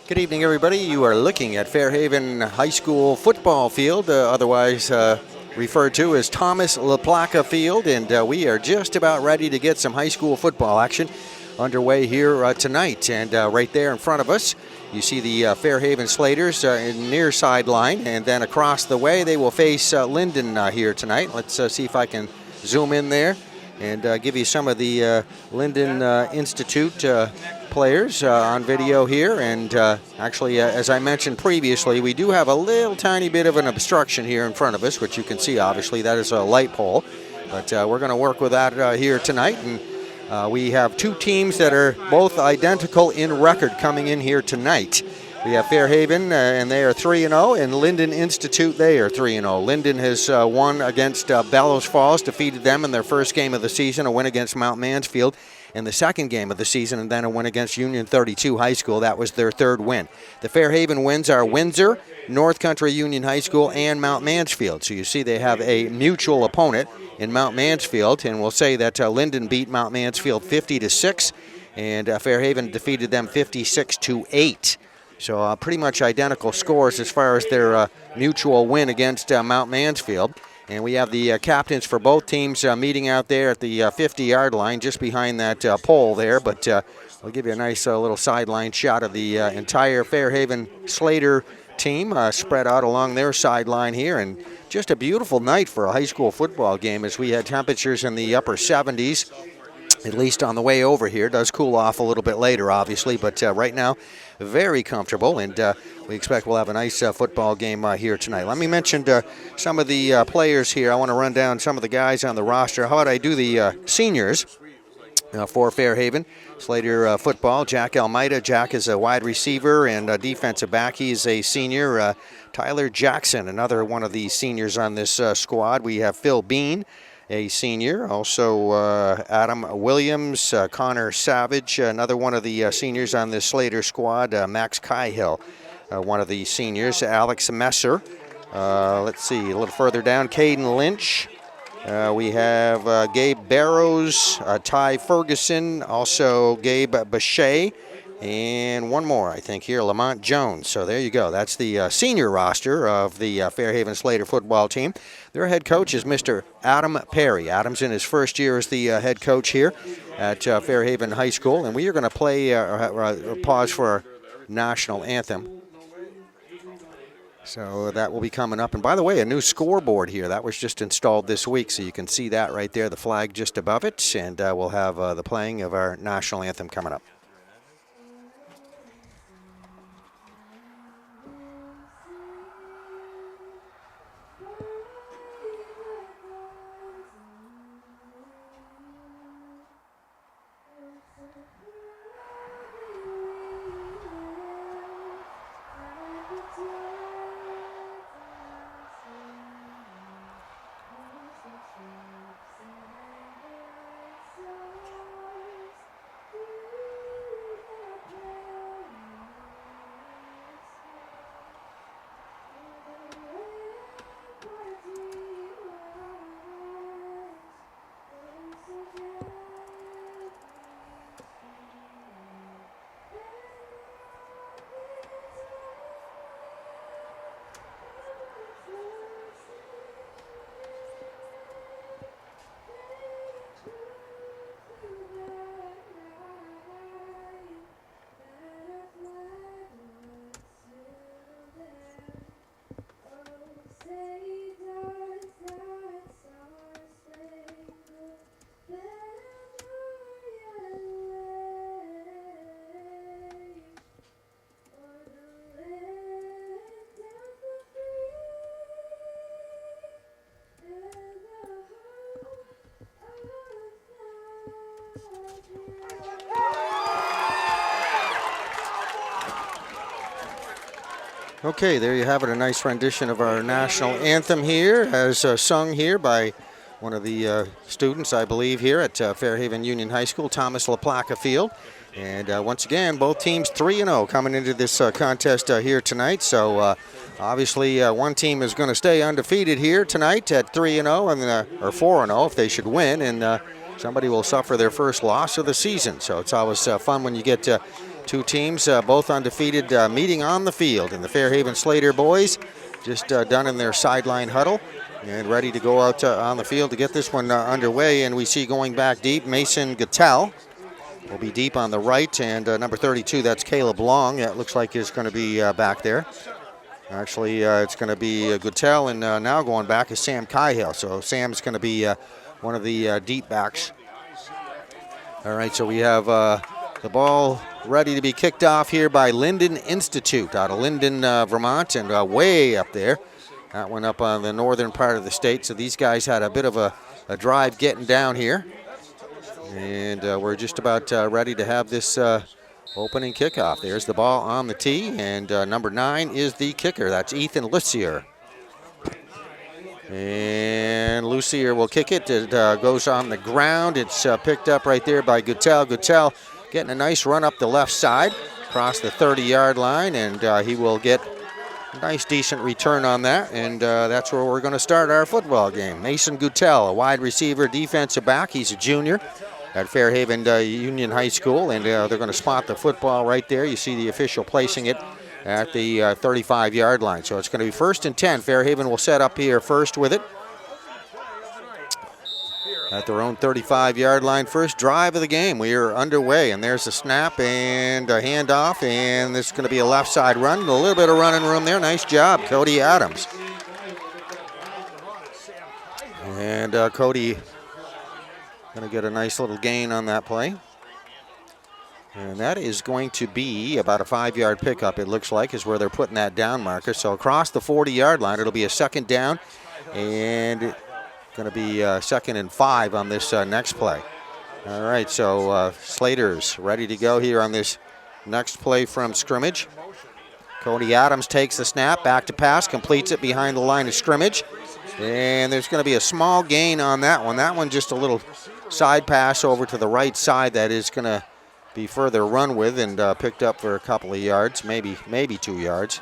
Good evening, everybody. You are looking at Fairhaven High School football field, otherwise referred to as Thomas LaPlaca Field, and we are just about ready to get some high school football action underway here tonight. And right there in front of us, you see the Fairhaven Slaters in near sideline, and then across the way they will face Lyndon here tonight. Let's see if I can zoom in there and give you some of the Lyndon Institute players on video here. And actually, as I mentioned previously, we do have a little tiny bit of an obstruction here in front of us, which you can see. Obviously, that is a light pole, but we're going to work with that here tonight. And we have two teams that are both identical in record coming in here tonight. We have Fairhaven, and they are 3-0, and Lyndon Institute, they are 3-0. Lyndon has won against Bellows Falls, defeated them in their first game of the season, a win against Mount Mansfield in the second game of the season, and then a win against Union 32 High School. That was their third win. The Fairhaven wins are Windsor, North Country Union High School, and Mount Mansfield. So you see they have a mutual opponent in Mount Mansfield, and we'll say that Lyndon beat Mount Mansfield 50-6, and Fairhaven defeated them 56-8. So pretty much identical scores as far as their mutual win against Mount Mansfield. And we have the captains for both teams meeting out there at the 50-yard line, just behind that pole there. But I'll give you a nice little sideline shot of the entire Fairhaven Slater team spread out along their sideline here. And just a beautiful night for a high school football game, as we had temperatures in the upper 70s. At least on the way over here. It does cool off a little bit later, obviously, but right now, very comfortable, and we expect we'll have a nice football game here tonight. Let me mention some of the players here. I want to run down some of the guys on the roster. How about I do the seniors for Fairhaven Slater football? Jack Almeida. Jack is a wide receiver and a defensive back. He is a senior. Tyler Jackson, another one of the seniors on this squad. We have Phil Bean, a senior. Also Adam Williams, Connor Savage, another one of the seniors on this Slater squad. Max Cahill, one of the seniors. Alex Messer. Let's see, a little further down, Caden Lynch. We have Gabe Barrows, Ty Ferguson, also Gabe Bachet, and one more, I think, here, Lamont Jones. So there you go. That's the senior roster of the Fairhaven Slater football team. Their head coach is Mr. Adam Perry. Adam's in his first year as the head coach here at Fairhaven High School. And we are going to play, pause for our national anthem. So that will be coming up. And by the way, a new scoreboard here. That was just installed this week, so you can see that right there, the flag just above it. And we'll have the playing of our national anthem coming up. Okay, there you have it, a nice rendition of our national anthem here, as sung here by one of the students, I believe, here at Fairhaven Union High School, Thomas LaPlaca Field. And once again, both teams 3-0 coming into this contest here tonight. So obviously one team is going to stay undefeated here tonight at 3-0, and or 4-0 if they should win, and somebody will suffer their first loss of the season. So it's always fun when you get Two teams, both undefeated, meeting on the field. And the Fairhaven Slater boys just done in their sideline huddle and ready to go out on the field to get this one underway. And we see going back deep, Mason Gattel will be deep on the right. And number 32, that's Caleb Long. That looks like is going to be back there. Actually, it's going to be Gattel, and now going back is Sam Cahill. So Sam's going to be one of the deep backs. All right, so we have the ball ready to be kicked off here by Lyndon Institute out of Lyndon, Vermont, and way up there. That one up on the northern part of the state. So these guys had a bit of a drive getting down here. And we're just about ready to have this opening kickoff. There's the ball on the tee, and number 9 is the kicker. That's Ethan Lucier. And Lucier will kick it. It goes on the ground. It's picked up right there by Gattel. Gattel getting a nice run up the left side across the 30-yard line, and he will get a nice, decent return on that. And that's where we're going to start our football game. Mason Gattel, a wide receiver, defensive back. He's a junior at Fairhaven Union High School, and they're going to spot the football right there. You see the official placing it at the 35-yard line. So it's going to be 1st and 10. Fairhaven will set up here first with it at their own 35-yard line. First drive of the game. We are underway, and there's a snap and a handoff, and this is going to be a left side run. A little bit of running room there. Nice job, Cody Adams. And Cody going to get a nice little gain on that play. And that is going to be about a 5-yard pickup, it looks like, is where they're putting that down marker. So across the 40-yard line, it'll be a 2nd down, and going to be 2nd and 5 on this next play. All right, so Slater's ready to go here on this next play from scrimmage. Cody Adams takes the snap, back to pass, completes it behind the line of scrimmage. And there's going to be a small gain on that one. That one just a little side pass over to the right side that is going to be further run with and picked up for a couple of yards, maybe 2 yards.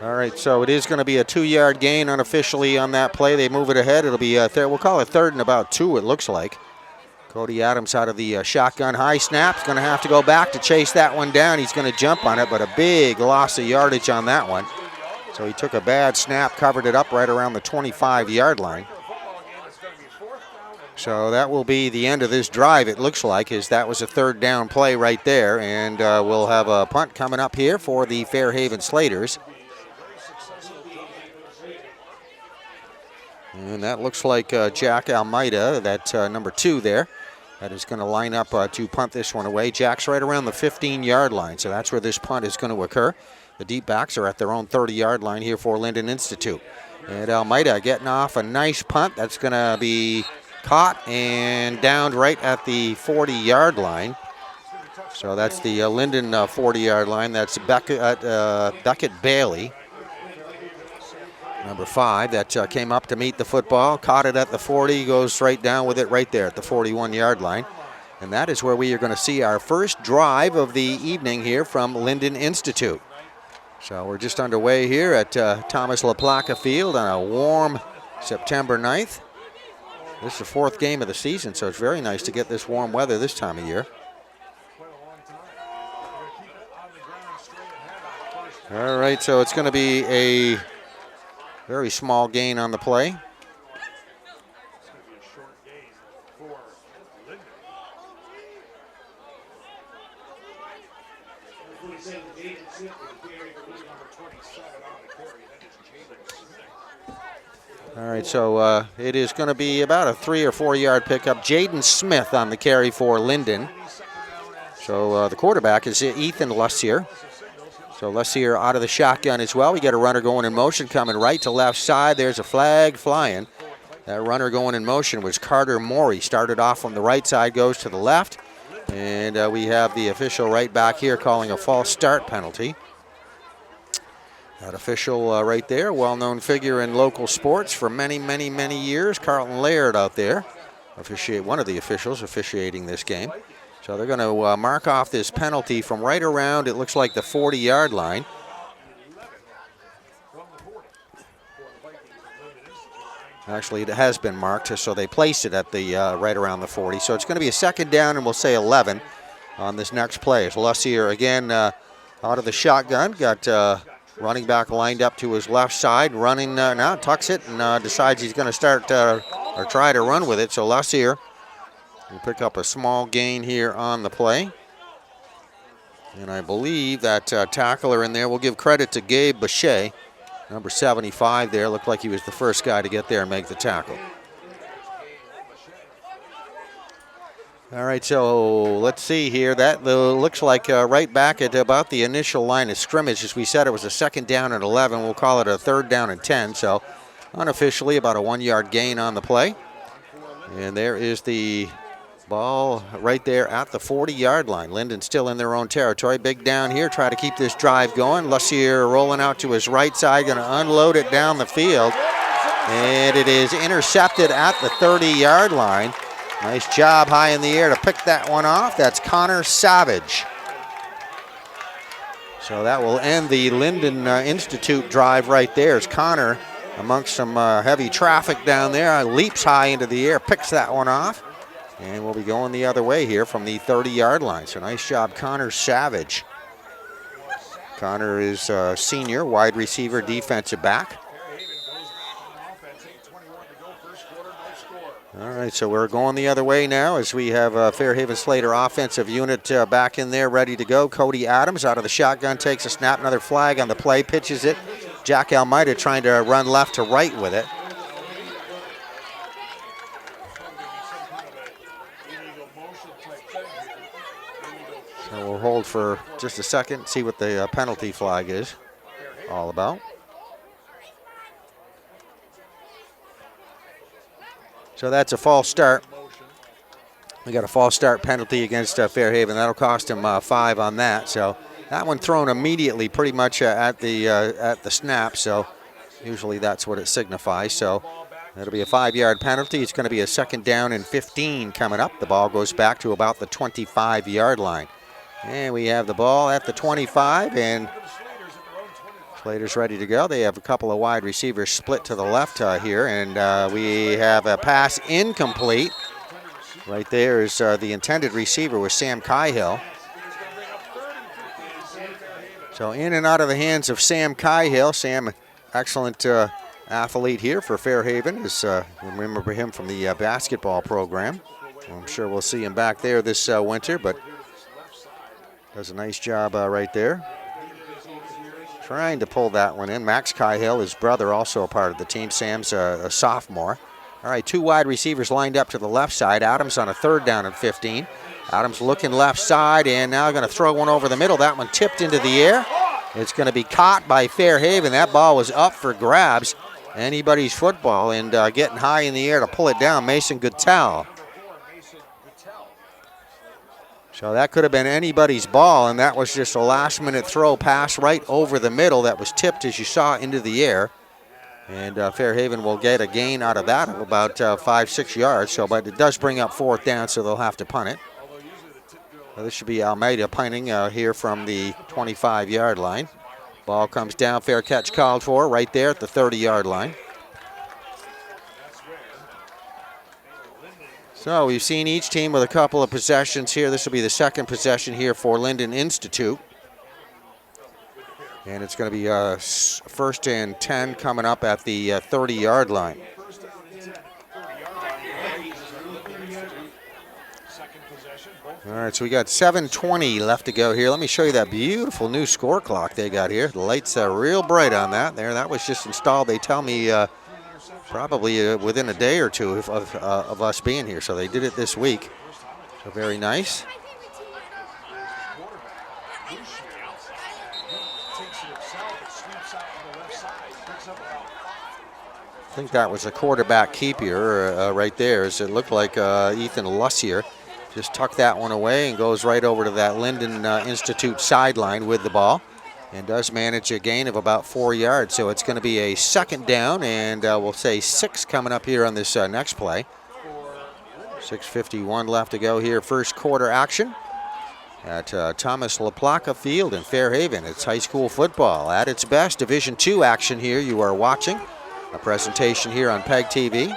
All right, so it is going to be a 2-yard gain unofficially on that play. They move it ahead. It'll be, we'll call it 3rd and about 2, it looks like. Cody Adams out of the shotgun high snap. He's going to have to go back to chase that one down. He's going to jump on it, but a big loss of yardage on that one. So he took a bad snap, covered it up right around the 25-yard line. So that will be the end of this drive, it looks like, as that was a 3rd down play right there. And we'll have a punt coming up here for the Fairhaven Slaters. And that looks like Jack Almeida, that number 2 there, that is going to line up to punt this one away. Jack's right around the 15-yard line, so that's where this punt is going to occur. The deep backs are at their own 30-yard line here for Lyndon Institute. And Almeida getting off a nice punt. That's going to be caught and downed right at the 40-yard line. So that's the Lyndon 40-yard line. That's Beckett Bailey, number 5, that came up to meet the football, caught it at the 40, goes right down with it right there at the 41-yard line. And that is where we are going to see our first drive of the evening here from Lyndon Institute. So we're just underway here at Thomas LaPlaca Field on a warm September 9th. This is the 4th game of the season, so it's very nice to get this warm weather this time of year. All right, so it's going to be a very small gain on the play. All right, so it is going to be about a 3 or 4 yard pickup. Jaden Smith on the carry for Lyndon. So the quarterback is Ethan Lussier. So Lussier out of the shotgun as well. We got a runner going in motion coming right to left side. There's a flag flying. That runner going in motion was Carter Morey. Started off on the right side, goes to the left. And we have the official right back here calling a false start penalty. That official right there, well-known figure in local sports for many, many, many years, Carlton Laird out there, one of the officials officiating this game. So they're going to mark off this penalty from right around, it looks like, the 40-yard line. Actually, it has been marked, so they placed it at the right around the 40. So it's going to be a second down, and we'll say 11 on this next play. As Lussier again out of the shotgun, got running back lined up to his left side, running now, tucks it, and decides he's going to start or try to run with it. So Lussier will pick up a small gain here on the play. And I believe that tackler in there, we'll give credit to Gabe Boucher, number 75 there. Looked like he was the first guy to get there and make the tackle. All right, so let's see here. That looks like right back at about the initial line of scrimmage. As we said, it was a second down and 11. We'll call it a third down and 10. So unofficially about a 1-yard gain on the play. And there is the ball right there at the 40-yard line. Lyndon still in their own territory. Big down here, try to keep this drive going. Lussier rolling out to his right side, going to unload it down the field. And it is intercepted at the 30-yard line. Nice job high in the air to pick that one off. That's Connor Savage. So that will end the Lyndon Institute drive right there as Connor, amongst some heavy traffic down there, leaps high into the air, picks that one off. And we'll be going the other way here from the 30-yard line. So nice job, Connor Savage. Connor is a senior wide receiver, defensive back. All right, so we're going the other way now as we have Fairhaven Slater offensive unit back in there ready to go. Cody Adams out of the shotgun takes a snap, another flag on the play, pitches it. Jack Almeida trying to run left to right with it. So we'll hold for just a second, see what the penalty flag is all about. So that's a false start. We got a false start penalty against Fairhaven. That'll cost him 5 on that. So that one thrown immediately, pretty much at the snap. So usually that's what it signifies. So that'll be a 5-yard penalty. It's going to be a second down and 15 coming up. The ball goes back to about the 25-yard line. And we have the ball at the 25, and Slater's ready to go. They have a couple of wide receivers split to the left here, and we have a pass incomplete. Right there is the intended receiver was Sam Cahill. So in and out of the hands of Sam Cahill. Sam, excellent athlete here for Fairhaven. Remember him from the basketball program. I'm sure we'll see him back there this winter, but does a nice job right there. Trying to pull that one in. Max Cahill, his brother, also a part of the team. Sam's a sophomore. All right, 2 wide receivers lined up to the left side. Adams on a third down and 15. Adams looking left side and now going to throw one over the middle. That one tipped into the air. It's going to be caught by Fairhaven. That ball was up for grabs. Anybody's football, and getting high in the air to pull it down, Mason Guttel. So that could have been anybody's ball, and that was just a last-minute throw pass right over the middle that was tipped, as you saw, into the air. And Fairhaven will get a gain out of that of about 5-6 yards. So, but it does bring up 4th down, so they'll have to punt it. This should be Almeida punting here from the 25-yard line. Ball comes down, fair catch called for right there at the 30-yard line. So we've seen each team with a couple of possessions here. This will be the second possession here for Lyndon Institute. And it's going to be 1st and 10 coming up at the 30-yard line. All right, so we got 7:20 left to go here. Let me show you that beautiful new score clock they got here. The lights are real bright on that there. That was just installed, they tell me, probably within a day or two of us being here. So they did it this week. So very nice. I think that was a quarterback keeper right there, as it looked like Ethan Lussier just tucked that one away and goes right over to that Lyndon Institute sideline with the ball and does manage a gain of about 4 yards. So it's going to be a second down, and we'll say 6 coming up here on this next play. 6:51 left to go here, first quarter action at Thomas LaPlaca Field in Fairhaven. It's high school football at its best. Division II action here you are watching. a presentation here on PEGTV.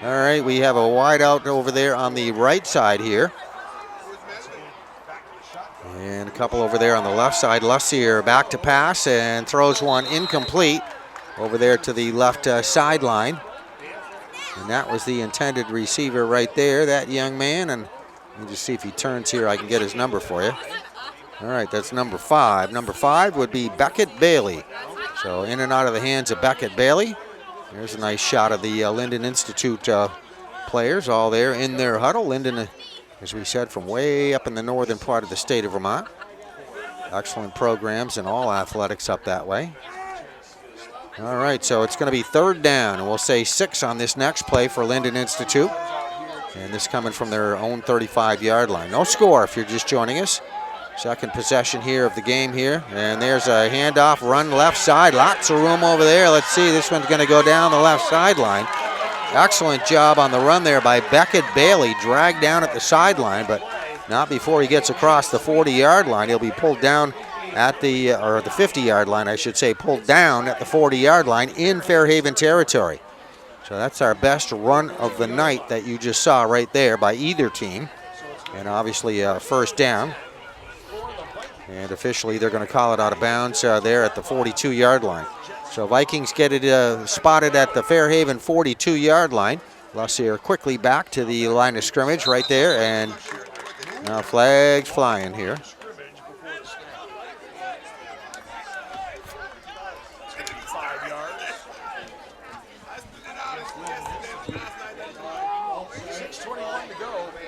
All right, we have a wide out over there on the right side here. And a couple over there on the left side. Lussier back to pass and throws one incomplete over there to the left sideline. And that was the intended receiver right there, that young man. And let me just see if he turns here. I can get his number for you. All right, that's number 5. Number 5 would be Beckett Bailey. So in and out of the hands of Beckett Bailey. There's a nice shot of the Lyndon Institute players all there in their huddle. Lyndon, as we said, from way up in the northern part of the state of Vermont. Excellent programs in all athletics up that way. All right, so it's going to be 3rd down, and we'll say 6 on this next play for Lyndon Institute. And this coming from their own 35-yard line. No score if you're just joining us. Second possession here of the game here. And there's a handoff, run left side. Lots of room over there. Let's see, this one's going to go down the left sideline. Excellent job on the run there by Beckett Bailey. Dragged down at the sideline, but not before he gets across the 40-yard line. He'll be pulled down at the 50-yard line, I should say, pulled down at the 40-yard line in Fairhaven territory. So that's our best run of the night that you just saw right there by either team. And obviously 1st down. And officially they're going to call it out of bounds there at the 42-yard line. So Vikings get it spotted at the Fairhaven 42-yard line. Lussier quickly back to the line of scrimmage right there. And now flags flying here.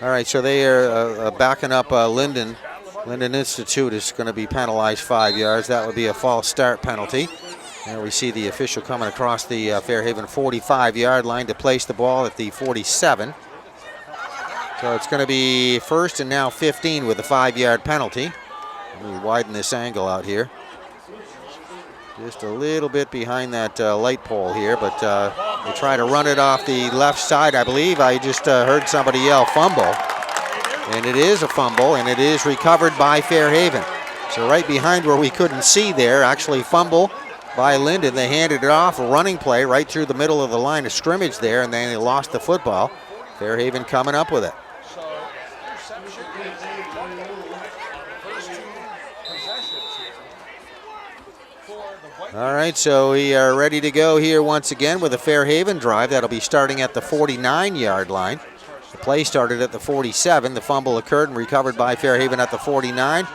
All right, so they are backing up Lyndon. Lyndon Institute is going to be penalized 5 yards. That would be a false start penalty. And we see the official coming across the Fairhaven 45-yard line to place the ball at the 47. So it's going to be 1st and now 15 with a 5-yard penalty. We widen this angle out here. Just a little bit behind that light pole here, but they try to run it off the left side, I believe. I just heard somebody yell fumble. And it is a fumble, and it is recovered by Fairhaven. So right behind where we couldn't see there, actually fumble by Lyndon. They handed it off, a running play right through the middle of the line of scrimmage there, and then they lost the football. Fairhaven coming up with it. All right, so we are ready to go here once again with a Fairhaven drive. That'll be starting at the 49-yard line. The play started at the 47. The fumble occurred and recovered by Fairhaven at the 49.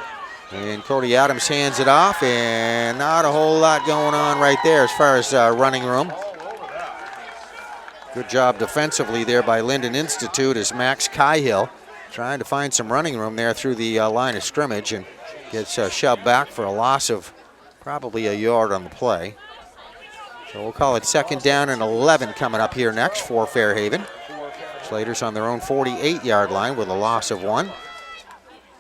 And Cody Adams hands it off, and not a whole lot going on right there as far as running room. Good job defensively there by Lyndon Institute as Max Cahill trying to find some running room there through the line of scrimmage and gets shoved back for a loss of probably a yard on the play. So we'll call it 2nd down and 11 coming up here next for Fairhaven. Slaters on their own 48-yard line with a loss of 1.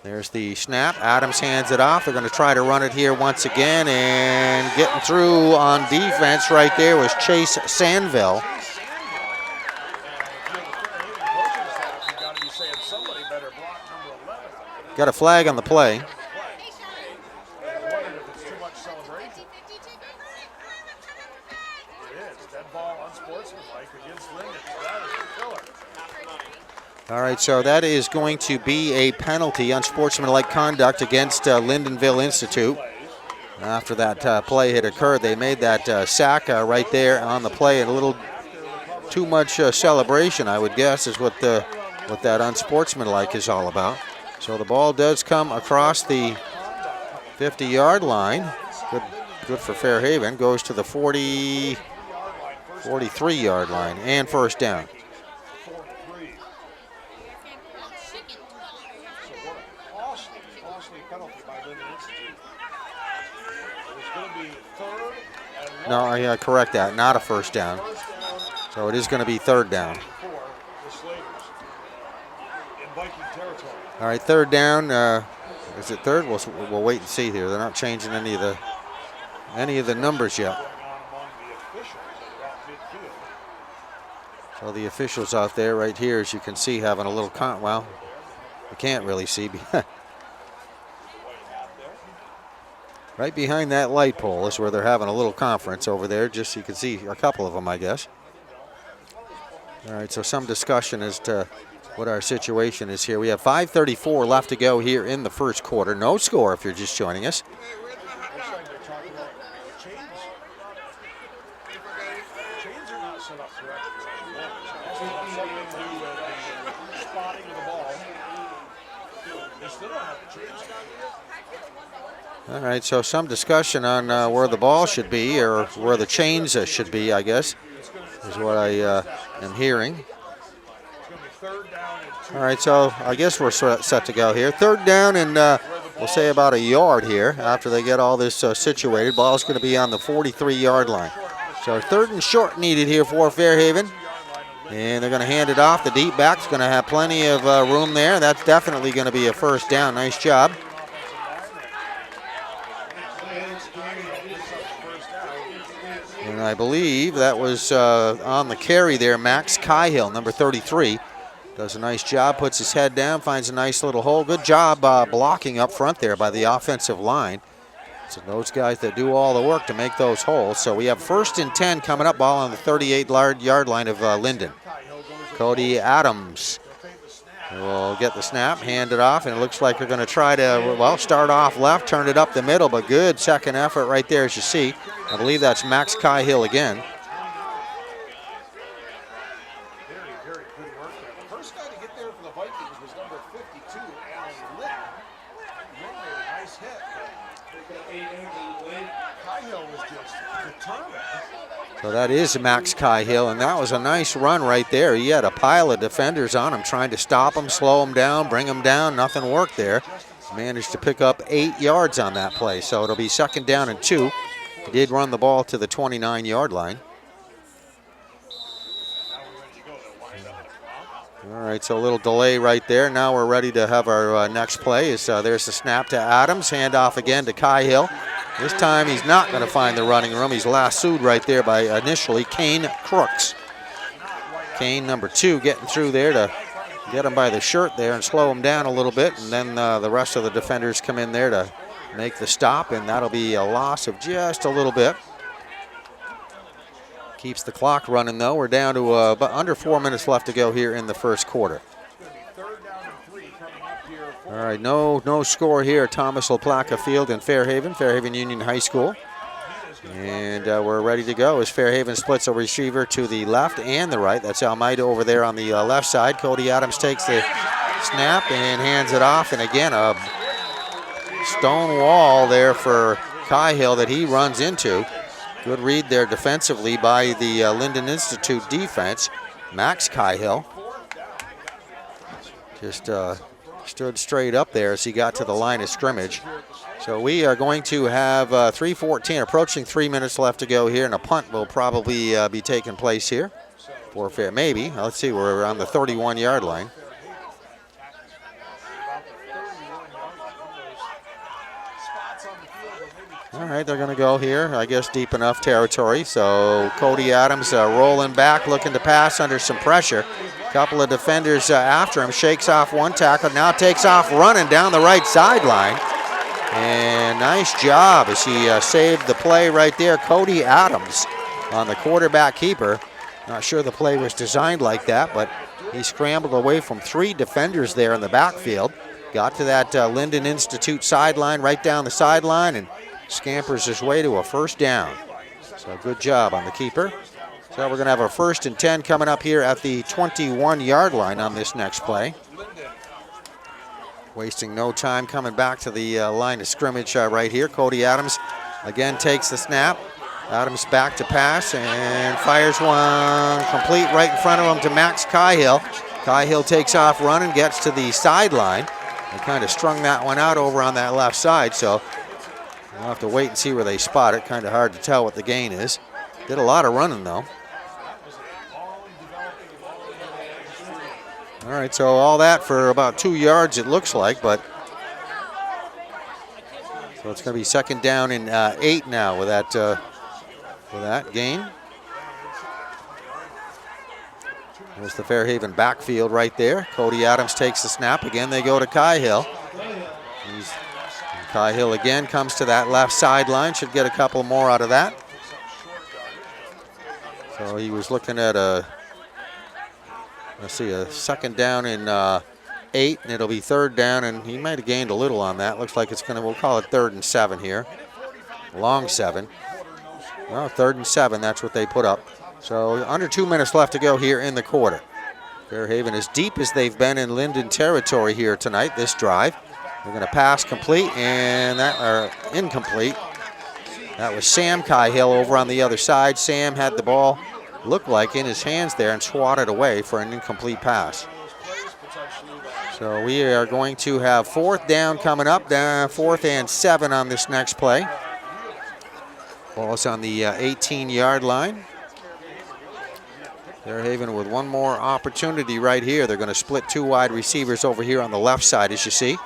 There's the snap. Adams hands it off. They're going to try to run it here once again, and getting through on defense right there was Chase Sandville. Got a flag on the play. All right, so that is going to be a penalty, unsportsmanlike conduct against Lyndonville Institute. After that play had occurred, they made that sack right there on the play, and a little too much celebration, I would guess, is what that unsportsmanlike is all about. So the ball does come across the 50-yard line. Good for Fairhaven. Goes to the 43-yard line and 1st down. No, I correct that. Not a 1st down. So it is going to be 3rd down. All right, 3rd down. Is it 3rd? We'll wait and see here. They're not changing any of the numbers yet. So the officials out there right here, as you can see, having a little well, you can't really see. Right behind that light pole is where they're having a little conference over there. Just so you can see a couple of them, I guess. All right, so some discussion as to what our situation is here. We have 5:34 left to go here in the first quarter. No score if you're just joining us. All right, so some discussion on where the ball should be, or where the chains should be, I guess, is what I am hearing. All right, so I guess we're set to go here. Third down and we'll say about a yard here after they get all this situated. Ball's going to be on the 43-yard line. So third and short needed here for Fairhaven. And they're going to hand it off. The deep back's going to have plenty of room there. That's definitely going to be a first down. Nice job. And I believe that was on the carry there, Max Cahill, number 33. Does a nice job, puts his head down, finds a nice little hole. Good job blocking up front there by the offensive line. So those guys that do all the work to make those holes. So we have 1st and 10 coming up, ball on the 38-yard line of Lyndon. Cody Adams will get the snap, hand it off, and it looks like they're going to try to, well, start off left, turn it up the middle, but good second effort right there, as you see. I believe that's Max Cahill again. Very, very good work there. The first guy to get there for the Vikings was number 52, Lyndon. Lyndon made a nice hit. Cahill was just determined. So that is Max Cahill, and that was a nice run right there. He had a pile of defenders on him trying to stop him, slow him down, bring him down. Nothing worked there. Managed to pick up 8 yards on that play. So it'll be 2nd down and 2. He did run the ball to the 29-yard line. All right, so a little delay right there. Now we're ready to have our next play. There's the snap to Adams, handoff again to Cahill. This time he's not going to find the running room. He's lassoed right there by initially Kane Crooks. Kane, number 2, getting through there to get him by the shirt there and slow him down a little bit. And then the rest of the defenders come in there to make the stop, and that'll be a loss of just a little bit. Keeps the clock running, though. We're down to about under 4 minutes left to go here in the first quarter. All right, no score here at Thomas LaPlaca Field in Fairhaven, Fairhaven Union High School. And we're ready to go as Fairhaven splits a receiver to the left and the right. That's Almeida over there on the left side. Cody Adams takes the snap and hands it off. And again, a stone wall there for Cahill that he runs into. Good read there defensively by the Lyndon Institute defense. Max Cahill just stood straight up there as he got to the line of scrimmage. So we are going to have 3:14, approaching 3 minutes left to go here, and a punt will probably be taking place here. For fair, maybe. Let's see, we're around the 31-yard line. All right, they're going to go here, I guess deep enough territory. So Cody Adams rolling back, looking to pass under some pressure. Couple of defenders after him, shakes off one tackle, now takes off running down the right sideline. And nice job as he saved the play right there. Cody Adams on the quarterback keeper. Not sure the play was designed like that, but he scrambled away from 3 defenders there in the backfield. Got to that Lyndon Institute sideline, right down the sideline, and scampers his way to a first down. So good job on the keeper. So we're going to have our 1st and 10 coming up here at the 21-yard line on this next play. Wasting no time coming back to the line of scrimmage right here. Cody Adams again takes the snap. Adams back to pass and fires one complete right in front of him to Max Cahill. Cahill takes off running, gets to the sideline. They kind of strung that one out over on that left side, so we'll have to wait and see where they spot it. Kind of hard to tell what the gain is. Did a lot of running, though. All right, so all that for about 2 yards, it looks like, but so it's going to be 2nd down and 8 now with that gain. There's the Fairhaven backfield right there. Cody Adams takes the snap. Again, they go to Cahill. He's Cahill again comes to that left sideline. Should get a couple more out of that. So he was looking at a second down and 8, and it'll be third down, and he might have gained a little on that. Looks like it's going to, we'll call it 3rd and 7 here. Long 7. Well, 3rd and 7, that's what they put up. So under 2 minutes left to go here in the quarter. Fairhaven as deep as they've been in Lyndon territory here tonight, this drive. They're going to pass complete, and that are incomplete. That was Sam Cahill over on the other side. Sam had the ball, looked like, in his hands there and swatted away for an incomplete pass. So we are going to have 4th down coming up, 4th and 7 on this next play. Ball's on the 18-yard line. Fairhaven with one more opportunity right here. They're going to split 2 wide receivers over here on the left side, as you see.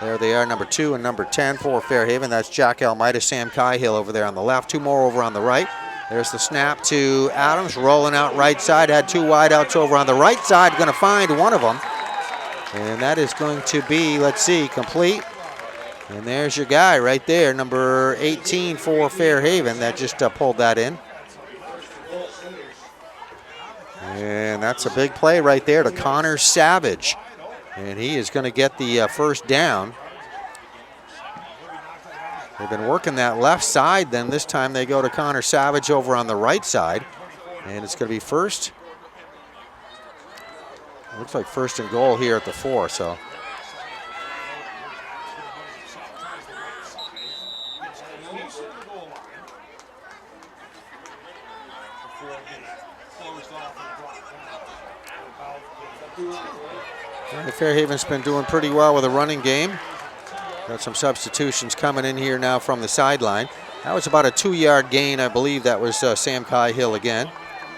There they are, number 2 and number 10 for Fairhaven. That's Jack Almeida, Sam Cahill over there on the left. 2 more over on the right. There's the snap to Adams, rolling out right side. Had 2 wideouts over on the right side. Going to find one of them. And that is going to be, let's see, complete. And there's your guy right there, number 18 for Fairhaven, that just pulled that in. And that's a big play right there to Connor Savage. And he is going to get the first down. They've been working that left side, then this time they go to Connor Savage over on the right side. And it's going to be first. Looks like 1st and goal here at the 4, so. Fairhaven's been doing pretty well with a running game. Got some substitutions coming in here now from the sideline. That was about a 2-yard gain, I believe. That was Sam Cahill again,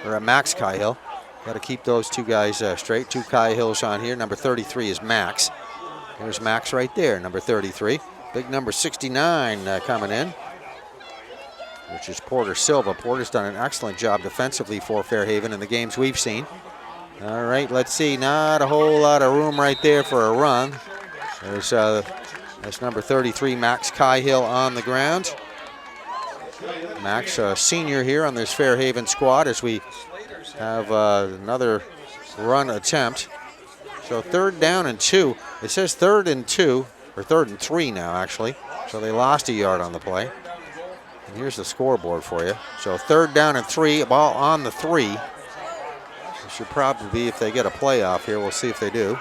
or Max Cahill. Got to keep those 2 guys straight. 2 Cahills on here. Number 33 is Max. There's Max right there, number 33. Big number 69 coming in, which is Porter Silva. Porter's done an excellent job defensively for Fairhaven in the games we've seen. All right, let's see. Not a whole lot of room right there for a run. There's that's number 33, Max Cahill, on the ground. Max, a senior here on this Fairhaven squad, as we have another run attempt. So 3rd down and 2. It says 3rd and 2, or 3rd and 3 now, actually. So they lost a yard on the play. And here's the scoreboard for you. So 3rd down and 3, ball on the 3. It should probably be, if they get a playoff here. We'll see if they do.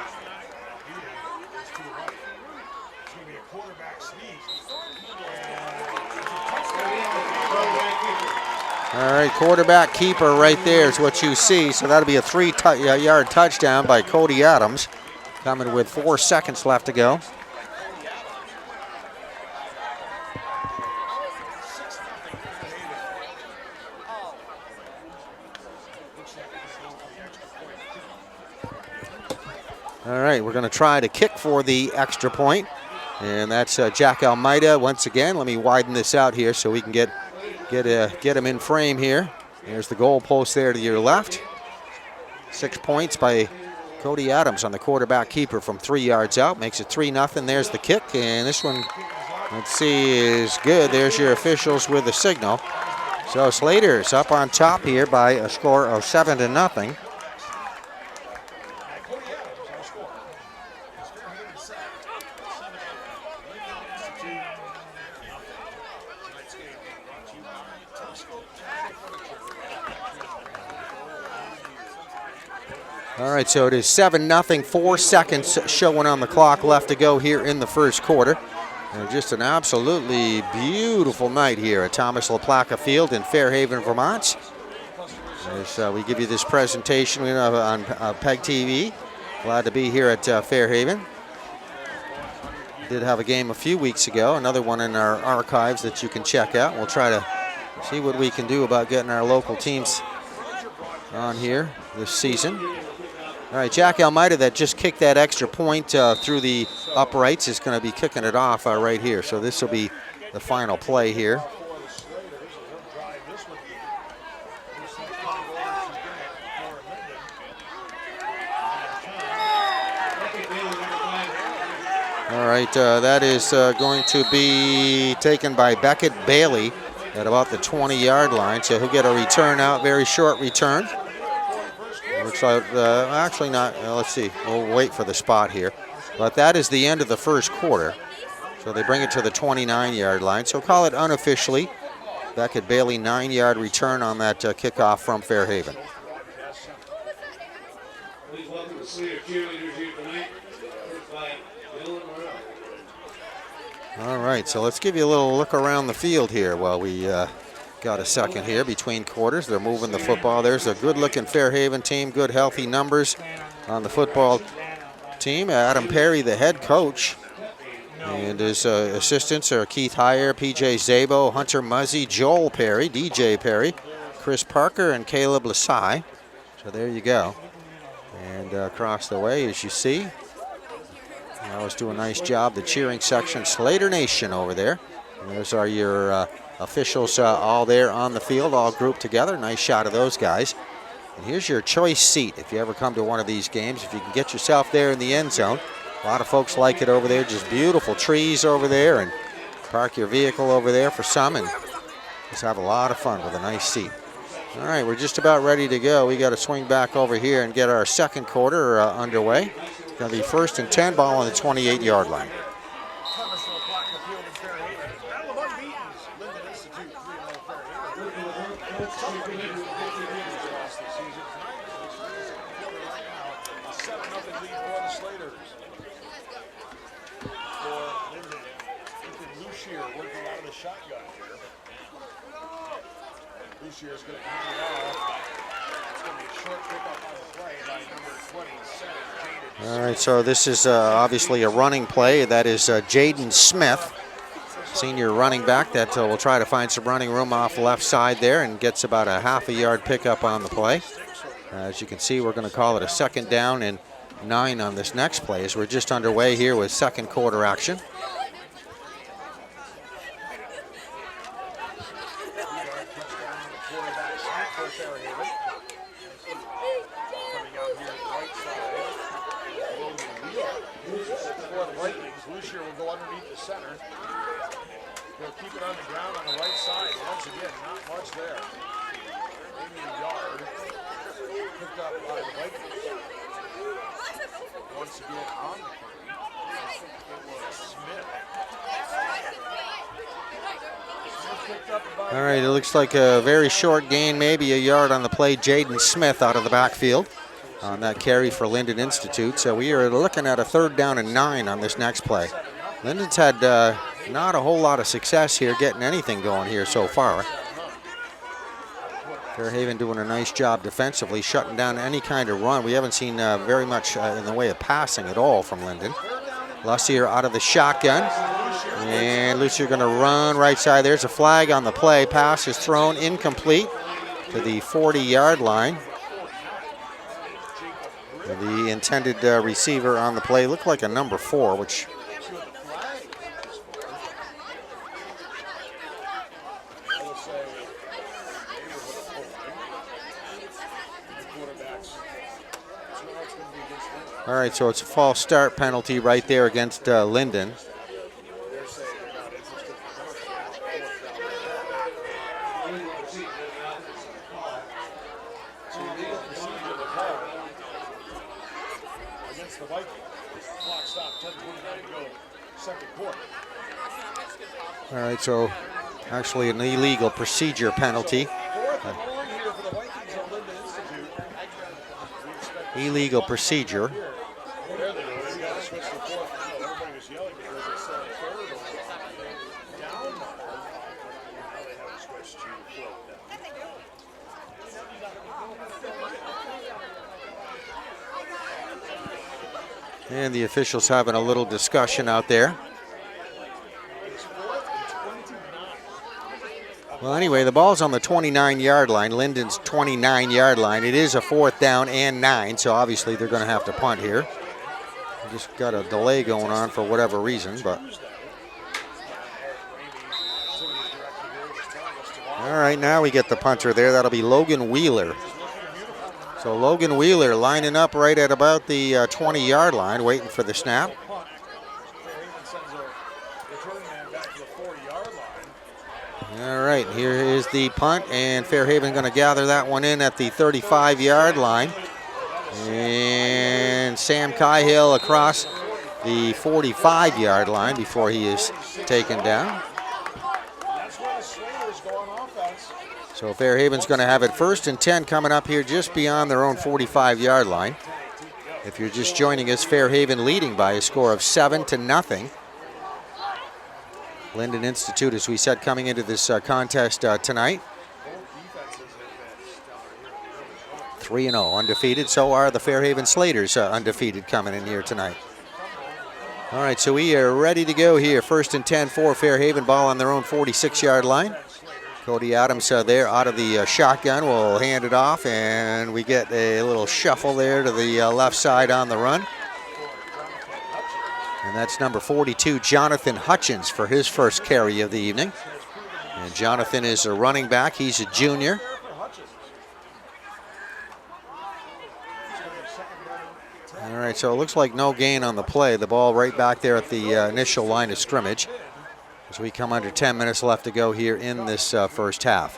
All right, quarterback keeper right there is what you see. So that'll be a 3-yard touchdown by Cody Adams, coming with 4 seconds left to go. All right, we're going to try to kick for the extra point. And that's Jack Almeida once again. Let me widen this out here so we can get him in frame here. There's the goal post there to your left. 6 points by Cody Adams on the quarterback keeper from 3 yards out. Makes it 3-0. There's the kick, and this one, let's see, is good. There's your officials with the signal. So Slater's up on top here by a score of 7-0. All right, so it is 7-0, 4 seconds showing on the clock left to go here in the first quarter. And just an absolutely beautiful night here at Thomas LaPlaca Field in Fairhaven, Vermont. As we give you this presentation on PEGTV. Glad to be here at Fairhaven. Did have a game a few weeks ago, another one in our archives that you can check out. We'll try to see what we can do about getting our local teams on here this season. All right, Jack Almeida, that just kicked that extra point through the uprights, is going to be kicking it off right here. So this will be the final play here. All right, that is going to be taken by Beckett Bailey at about the 20-yard line. So he'll get a return out, very short return. Looks like, actually not, let's see, we'll wait for the spot here. But that is the end of the first quarter. So they bring it to the 29-yard line. So call it unofficially. Beckett Bailey, 9-yard return on that kickoff from Fairhaven. Please welcome the Sweeter cheerleaders here tonight. First by Dylan Morrell. All right, so let's give you a little look around the field here while we got a second here between quarters. They're moving the football. There's a good-looking Fairhaven team, good, healthy numbers on the football team. Adam Perry, the head coach, and his assistants are Keith Heyer, PJ Zabo, Hunter Muzzy, Joel Perry, DJ Perry, Chris Parker, and Caleb Lasai. So there you go. And across the way, as you see, I always do a nice job, the cheering section, Slater Nation over there. And those are your officials all there on the field, all grouped together. Nice shot of those guys. And here's your choice seat if you ever come to one of these games. If you can get yourself there in the end zone. A lot of folks like it over there, just beautiful trees over there, and park your vehicle over there for some and just have a lot of fun with a nice seat. All right, we're just about ready to go. We got to swing back over here and get our second quarter underway. It's going to be 1st and 10, ball on the 28-yard line. Is going to hand it off. It's going to be a short pickup on the play by number 27, Jaden. All right, so this is obviously a running play. That is Jaden Smith, senior running back that will try to find some running room off the left side there and gets about a half a yard pickup on the play. As you can see, we're going to call it a 2nd down and 9 on this next play as we're just underway here with second quarter action. All right, it looks like a very short gain, maybe a yard on the play. Jaden Smith out of the backfield on that carry for Lyndon Institute. So we are looking at a 3rd down and 9 on this next play. Lyndon's had not a whole lot of success here getting anything going here so far. Fairhaven doing a nice job defensively, shutting down any kind of run. We haven't seen very much in the way of passing at all from Lyndon. Lussier out of the shotgun. And Lucier going to run right side. There's a flag on the play. Pass is thrown incomplete to the 40-yard line. The intended receiver on the play looked like a number 4, which all right, so it's a false start penalty right there against Lyndon. All right, so actually an illegal procedure penalty. Illegal procedure. And the officials having a little discussion out there. Well, anyway, the ball's on the 29-yard line, Lyndon's 29-yard line. It is a 4th down and 9, so obviously they're going to have to punt here. Just got a delay going on for whatever reason, but. All right, now we get the punter there. That'll be Logan Wheeler. So Logan Wheeler lining up right at about the 20-yard line, waiting for the snap. All right, here is the punt, and Fairhaven going to gather that one in at the 35-yard line. And Sam Cahill across the 45-yard line before he is taken down. That's where the Slaters go on offense. So Fairhaven's going to have it 1st and 10 coming up here just beyond their own 45-yard line. If you're just joining us, Fairhaven leading by a score of 7-0. Lyndon Institute, as we said, coming into this contest tonight. 3-0, undefeated. So are the Fairhaven Slaters undefeated coming in here tonight. All right, so we are ready to go here. 1st and 10 for Fairhaven, ball on their own 46-yard line. Cody Adams there out of the shotgun will hand it off, and we get a little shuffle there to the left side on the run. And that's number 42, Jonathan Hutchins, for his first carry of the evening. And Jonathan is a running back. He's a junior. All right, so it looks like no gain on the play. The ball right back there at the initial line of scrimmage as we come under 10 minutes left to go here in this first half.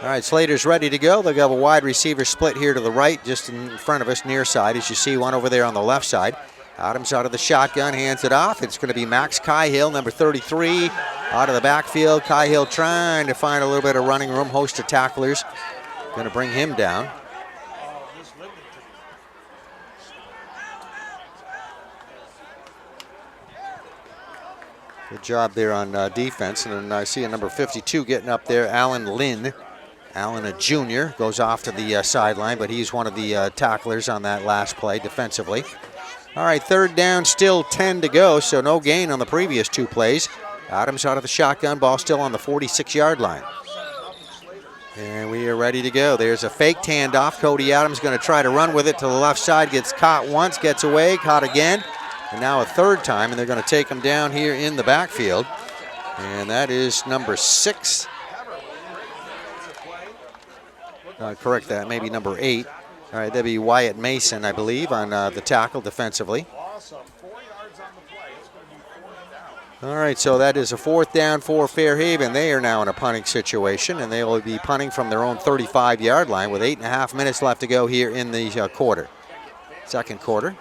All right, Slater's ready to go. They'll have a wide receiver split here to the right, just in front of us, near side, as you see one over there on the left side. Adams out of the shotgun, hands it off. It's going to be Max Cahill, number 33, out of the backfield. Cahill trying to find a little bit of running room, host of tacklers. Going to bring him down. Good job there on defense. And then I see a number 52 getting up there, Alan Lynn. Allen, a junior, goes off to the sideline, but he's one of the tacklers on that last play defensively. All right, 3rd down, still 10 to go, so no gain on the previous 2 plays. Adams out of the shotgun, ball still on the 46-yard line. And we are ready to go. There's a faked handoff. Cody Adams going to try to run with it to the left side, gets caught once, gets away, caught again, and now a 3rd time, and they're going to take him down here in the backfield. And that is number 6. Correct that, maybe number 8. All right, that'd be Wyatt Mason, I believe, on the tackle defensively. All right, so that is a 4th down for Fairhaven. They are now in a punting situation, and they will be punting from their own 35-yard line with 8.5 minutes left to go here in the second quarter.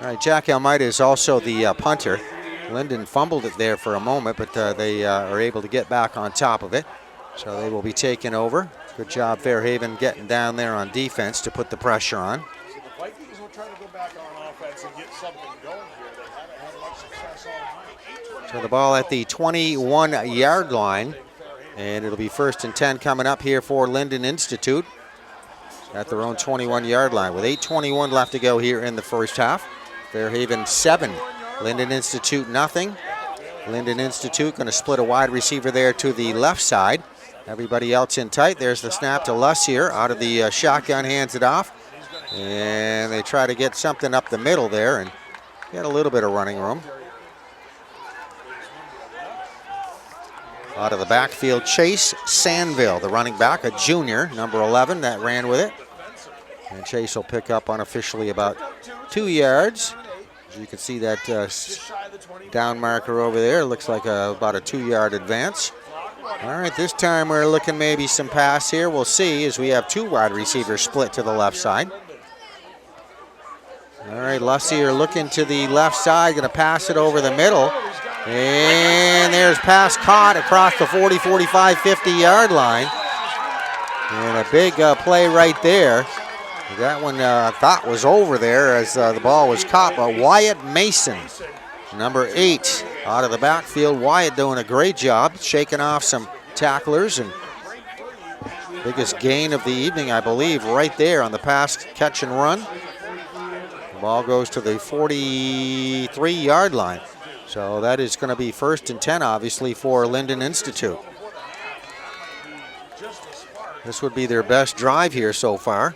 All right, Jack Almeida is also the punter. Lyndon fumbled it there for a moment, but they are able to get back on top of it. So they will be taking over. Good job, Fairhaven, getting down there on defense to put the pressure on. The Vikings will try to go back on offense and get something going here. They haven't had much success all night. So the ball at the 21-yard line, and it'll be 1st and 10 coming up here for Lyndon Institute at their own 21-yard line with 8:21 left to go here in the first half. Fairhaven 7, Lyndon Institute nothing. Lyndon Institute going to split a wide receiver there to the left side. Everybody else in tight. There's the snap to Lussier out of the shotgun, hands it off. And they try to get something up the middle there and get a little bit of running room. Out of the backfield, Chase Sandville, the running back, a junior, number 11, that ran with it. And Chase will pick up unofficially about 2 yards. As you can see that down marker over there. Looks like about a 2-yard advance. All right, this time we're looking maybe some pass here. We'll see as we have 2 wide receivers split to the left side. All right, Lussier looking to the left side, going to pass it over the middle. And there's pass caught across the 40, 45, 50-yard line. And a big play right there. That one I thought was over there as the ball was caught by Wyatt Mason, number 8, out of the backfield. Wyatt doing a great job, shaking off some tacklers, and biggest gain of the evening, I believe, right there on the pass catch and run. The ball goes to the 43-yard line. So that is going to be 1st and 10, obviously, for Lyndon Institute. This would be their best drive here so far.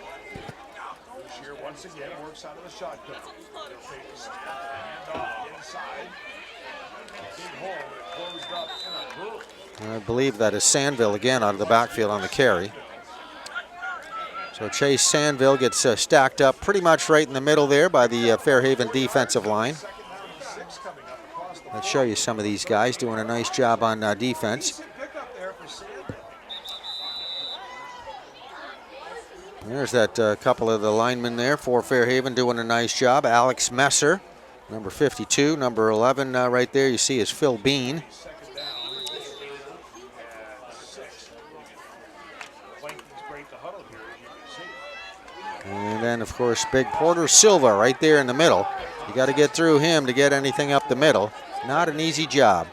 I believe that is Sandville again out of the backfield on the carry. So Chase Sandville gets stacked up pretty much right in the middle there by the Fairhaven defensive line. Let's show you some of these guys doing a nice job on defense. There's that couple of the linemen there for Fairhaven doing a nice job. Alex Messer, number 52, number 11 right there you see is Phil Bean. And then, of course, Big Porter Silva right there in the middle. You got to get through him to get anything up the middle. Not an easy job.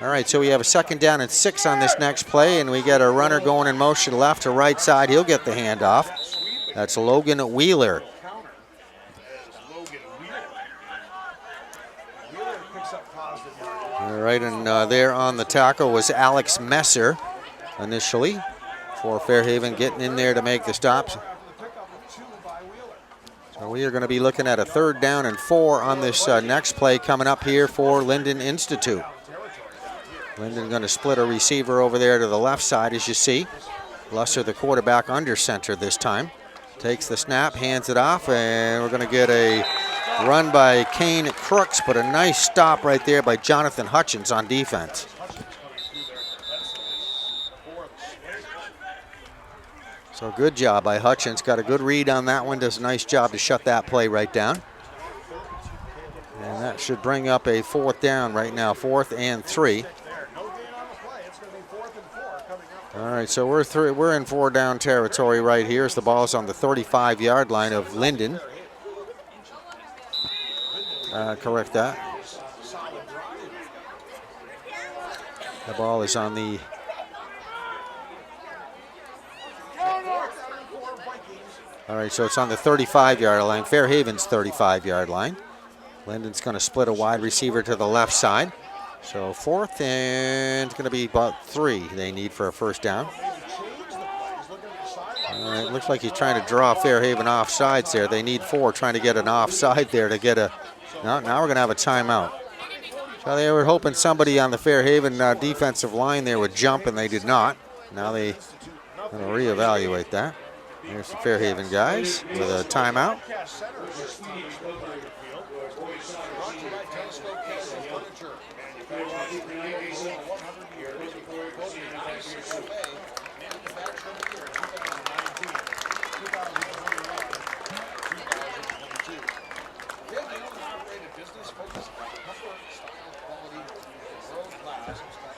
All right, so we have a 2nd down and 6 on this next play, and we got a runner going in motion left to right side. He'll get the handoff. That's Logan Wheeler. All right, and there on the tackle was Alex Messer initially for Fairhaven, getting in there to make the stops. So we are going to be looking at a 3rd down and 4 on this next play coming up here for Lyndon Institute. Lyndon going to split a receiver over there to the left side, as you see. Lusser, the quarterback, under center this time. Takes the snap, hands it off, and we're going to get a run by Kane Crooks, but a nice stop right there by Jonathan Hutchins on defense. So good job by Hutchins. Got a good read on that one. Does a nice job to shut that play right down. And that should bring up a 4th down right now, 4th and 3. All right, so we're in 4 down territory right here as the ball's on the 35-yard line of Lyndon. Correct that. The ball is on the all right, so it's on the 35-yard line, Fairhaven's 35-yard line. Lyndon's going to split a wide receiver to the left side. So 4th, and it's going to be about 3 they need for a 1st down. All right, looks like he's trying to draw Fairhaven offsides there. They need 4, trying to get an offside there to get a. Now we're going to have a timeout. So they were hoping somebody on the Fairhaven defensive line there would jump, and they did not. Now they going to reevaluate that. There's the Fairhaven guys with a timeout.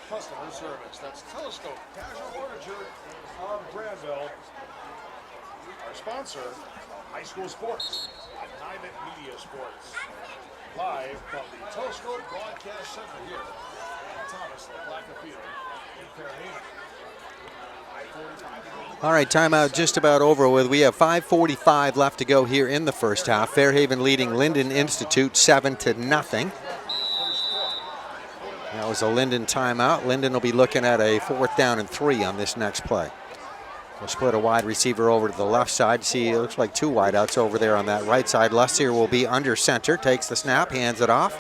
Customer service. That's Telescope Casual Furniture of Granville. Our sponsor, High School Sports, Private Media Sports. Live from the Telescope Broadcast Center here at Thomas LaPlaca Field in Fairhaven. All right, timeout just about over with. We have 5:45 left to go here in the 1st half. Fairhaven leading Lyndon Institute 7-0. That was a Lyndon timeout. Lyndon will be looking at a 4th down and 3 on this next play. We'll split a wide receiver over to the left side. See, it looks like 2 wideouts over there on that right side. Lussier will be under center, takes the snap, hands it off.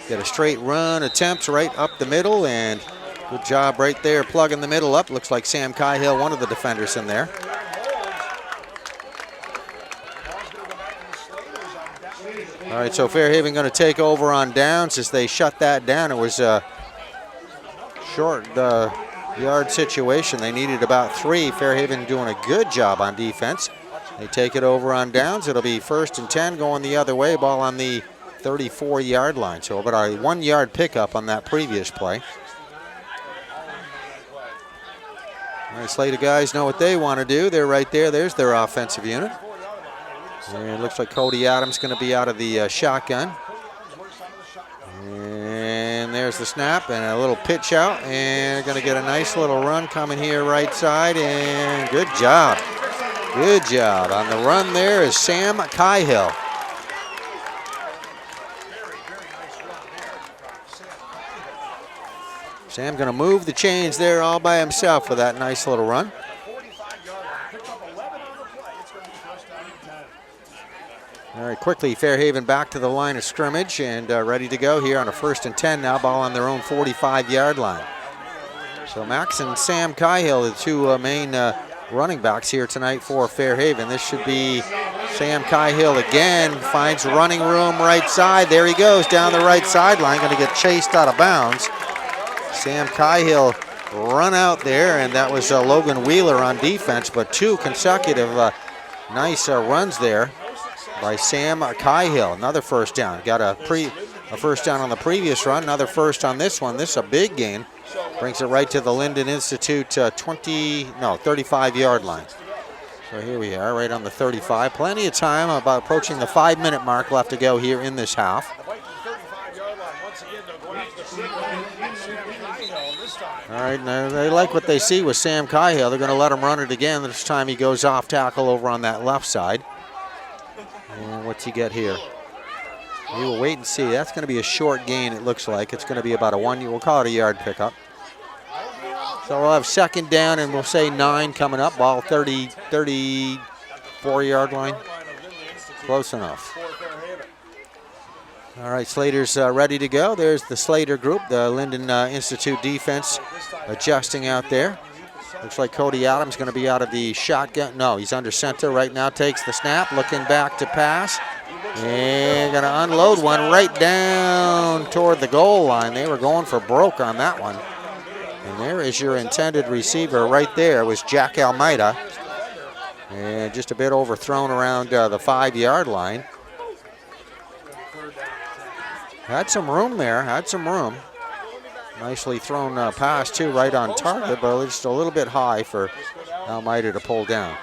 Get a straight run attempt right up the middle, and good job right there plugging the middle up. Looks like Sam Cahill, one of the defenders in there. All right, so Fairhaven going to take over on downs as they shut that down. It was a short yard situation. They needed about 3. Fairhaven doing a good job on defense. They take it over on downs. It'll be 1st and 10 going the other way. Ball on the 34-yard line. So about a 1-yard pickup on that previous play. All right, Slater guys know what they want to do. They're right there. There's their offensive unit. And it looks like Cody Adams going to be out of the shotgun. And there's the snap and a little pitch out. And going to get a nice little run coming here right side. And good job. Good job. On the run there is Sam Cahill. Sam going to move the chains there all by himself for that nice little run. All right, quickly, Fairhaven back to the line of scrimmage and ready to go here on a 1st and 10 now, ball on their own 45-yard line. So Max and Sam Cahill, the 2 main running backs here tonight for Fairhaven. This should be Sam Cahill again, finds running room right side. There he goes down the right sideline, going to get chased out of bounds. Sam Cahill run out there, and that was Logan Wheeler on defense, but two consecutive nice runs there by Sam Cahill. Another first down. Got a first down on the previous run, another first on this one. This is a big gain. Brings it right to the Lyndon Institute 35-yard line. So here we are, right on the 35. Plenty of time, about approaching the 5-minute mark left to go here in this half. All right, now they like what they see with Sam Cahill. They're going to let him run it again. This time he goes off tackle over on that left side. And what's he get here? We will wait and see. That's going to be a short gain, it looks like. It's going to be about a we'll call it a yard pickup. So we'll have second down, and we'll say 9 coming up. Ball 34-yard line. Close enough. All right, Slater's ready to go. There's the Slater group, the Lyndon Institute defense adjusting out there. Looks like Cody Adams going to be out of the shotgun. No, he's under center right now. Takes the snap, looking back to pass. And going to unload one right down toward the goal line. They were going for broke on that one. And there is your intended receiver right there. It was Jack Almeida. And just a bit overthrown around the 5-yard line. Had some room there, had some room. Nicely thrown pass too, right on target, but just a little bit high for Almeida to pull down.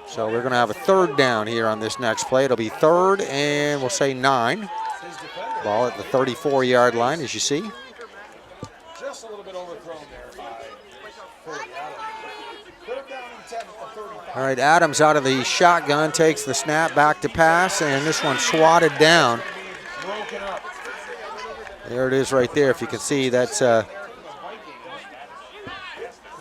So we're going to have a third down here on this next play. It'll be third and we'll say 9. Ball at the 34-yard line, as you see. Just a little bit overthrown there by Cody Adams. All right, Adams out of the shotgun, takes the snap, back to pass, and this one swatted down. There it is right there. If you can see, that's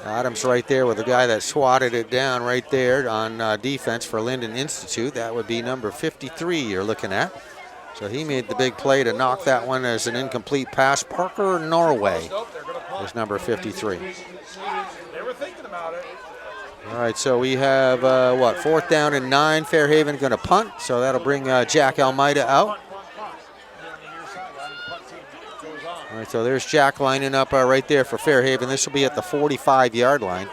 Adams right there with the guy that swatted it down right there on defense for Lyndon Institute. That would be number 53 you're looking at. So he made the big play to knock that one as an incomplete pass. Parker Norway is number 53. They were thinking about it. All right, so we have, fourth down and 9. Fairhaven going to punt, so that'll bring Jack Almeida out. All right, so there's Jack lining up right there for Fairhaven. This will be at the 45-yard line.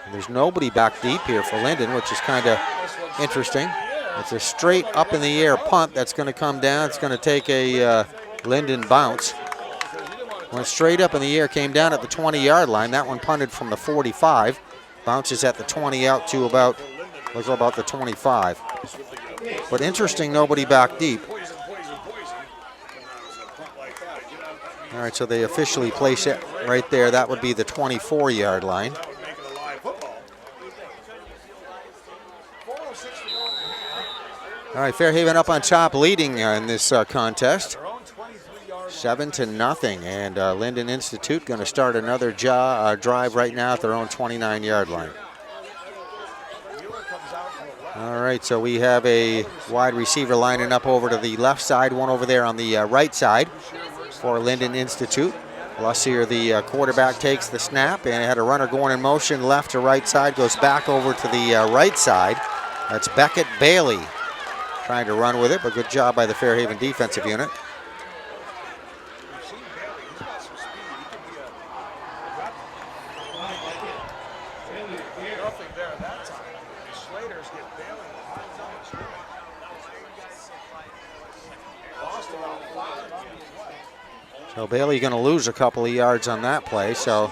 And there's nobody back deep here for Lyndon, which is kind of interesting. It's a straight up in the air punt that's going to come down. It's going to take a Lyndon bounce. Went straight up in the air, came down at the 20-yard line. That one punted from the 45. Bounces at the 20 out to about the 25. But interesting, nobody back deep. All right, so they officially place it right there. That would be the 24-yard line. All right, Fairhaven up on top, leading in this contest. 7-0, and Lyndon Institute going to start another drive right now at their own 29-yard line. All right, so we have a wide receiver lining up over to the left side, one over there on the right side for Lyndon Institute. Lussier, the quarterback, takes the snap and had a runner going in motion left to right side, goes back over to the right side. That's Beckett Bailey trying to run with it, but good job by the Fairhaven defensive unit. So Bailey going to lose a couple of yards on that play. So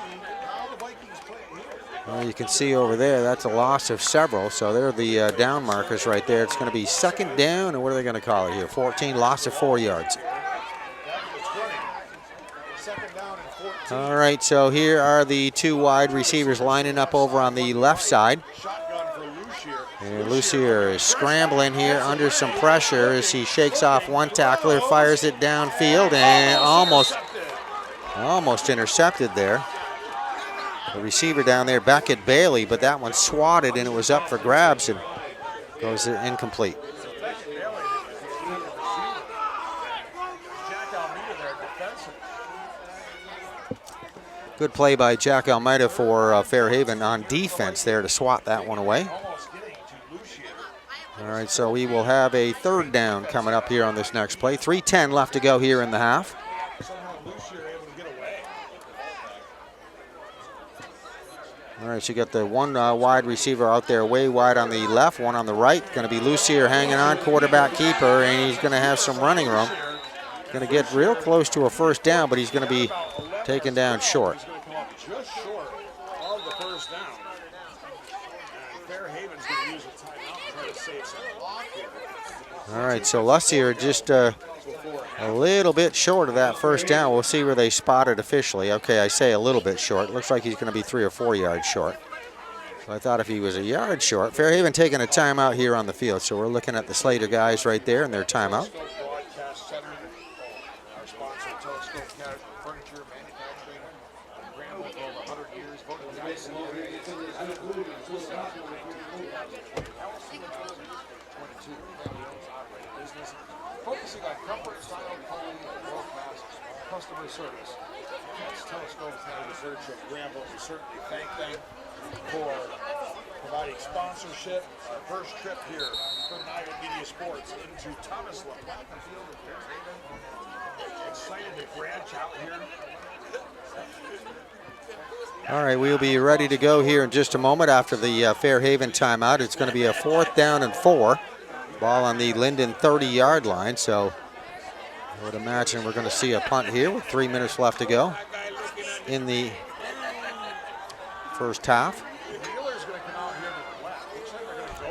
you can see over there, that's a loss of several. So they're the down markers right there. It's going to be second down, and what are they going to call it here? 14, loss of 4 yards. All right, so here are the two wide receivers lining up over on the left side. And Lucier is scrambling here under some pressure as he shakes off one tackler, fires it downfield, and almost intercepted there. The receiver down there, Beckett Bailey, but that one swatted and it was up for grabs and goes incomplete. Good play by Jack Almeida for Fairhaven on defense there to swat that one away. All right, so we will have a third down coming up here on this next play. 3:10 left to go here in the half. All right, so you got the one wide receiver out there way wide on the left, one on the right. Going to be Lucier hanging on, quarterback keeper, and he's going to have some running room. Going to get real close to a first down, but he's going to be taken down short. Just short of the first down. And Fairhaven's going to use a timeout and try to save some clock here. All right, so Lucier just a little bit short of that first down. We'll see where they spot it officially. Okay, I say a little bit short. Looks like he's going to be 3 or 4 yards short. So I thought if he was a yard short. Fairhaven taking a timeout here on the field. So we're looking at the Slater guys right there in their timeout. Focusing on comfort, style, quality, and world-class customer service. That's Telescope's had research of Granville. We certainly thank them for providing sponsorship. Our first trip here for Niagara Media Sports into Thomas LaPlaca Field in Fairhaven. Excited to branch out here. All right, we'll be ready to go here in just a moment after the Fairhaven timeout. It's going to be a 4th down and 4. Ball on the Lyndon 30-yard line, so I would imagine we're going to see a punt here with 3 minutes left to go in the first half.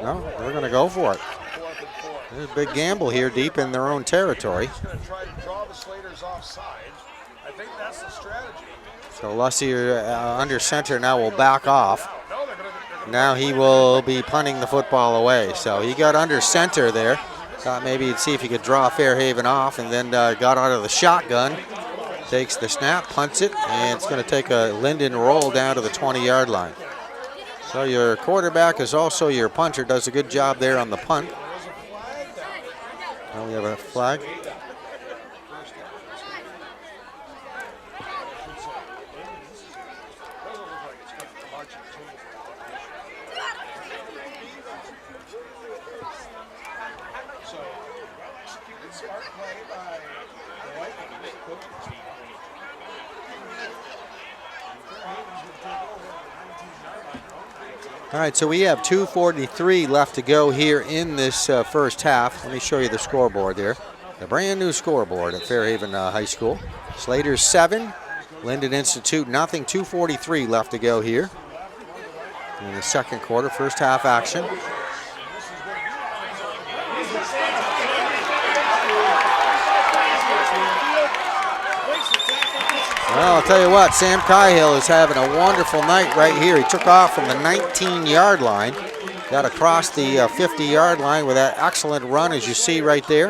No, they're going to go for it. There's a big gamble here deep in their own territory. Going to try to draw the Slaters offside. I think that's the strategy. So Lucier under center now will back off. Now he will be punting the football away. So he got under center there. Thought maybe he'd see if he could draw Fairhaven off, and then got out of the shotgun. Takes the snap, punts it, and it's going to take a Lyndon roll down to the 20-yard line. So your quarterback is also your punter. Does a good job there on the punt. Now we have a flag. All right, so we have 2:43 left to go here in this first half. Let me show you the scoreboard there. The brand new scoreboard at Fairhaven High School. Slaters 7, Lyndon Institute nothing. 2:43 left to go here in the second quarter, first half action. Well, I'll tell you what, Sam Cahill is having a wonderful night right here. He took off from the 19-yard line, got across the 50-yard line with that excellent run, as you see right there.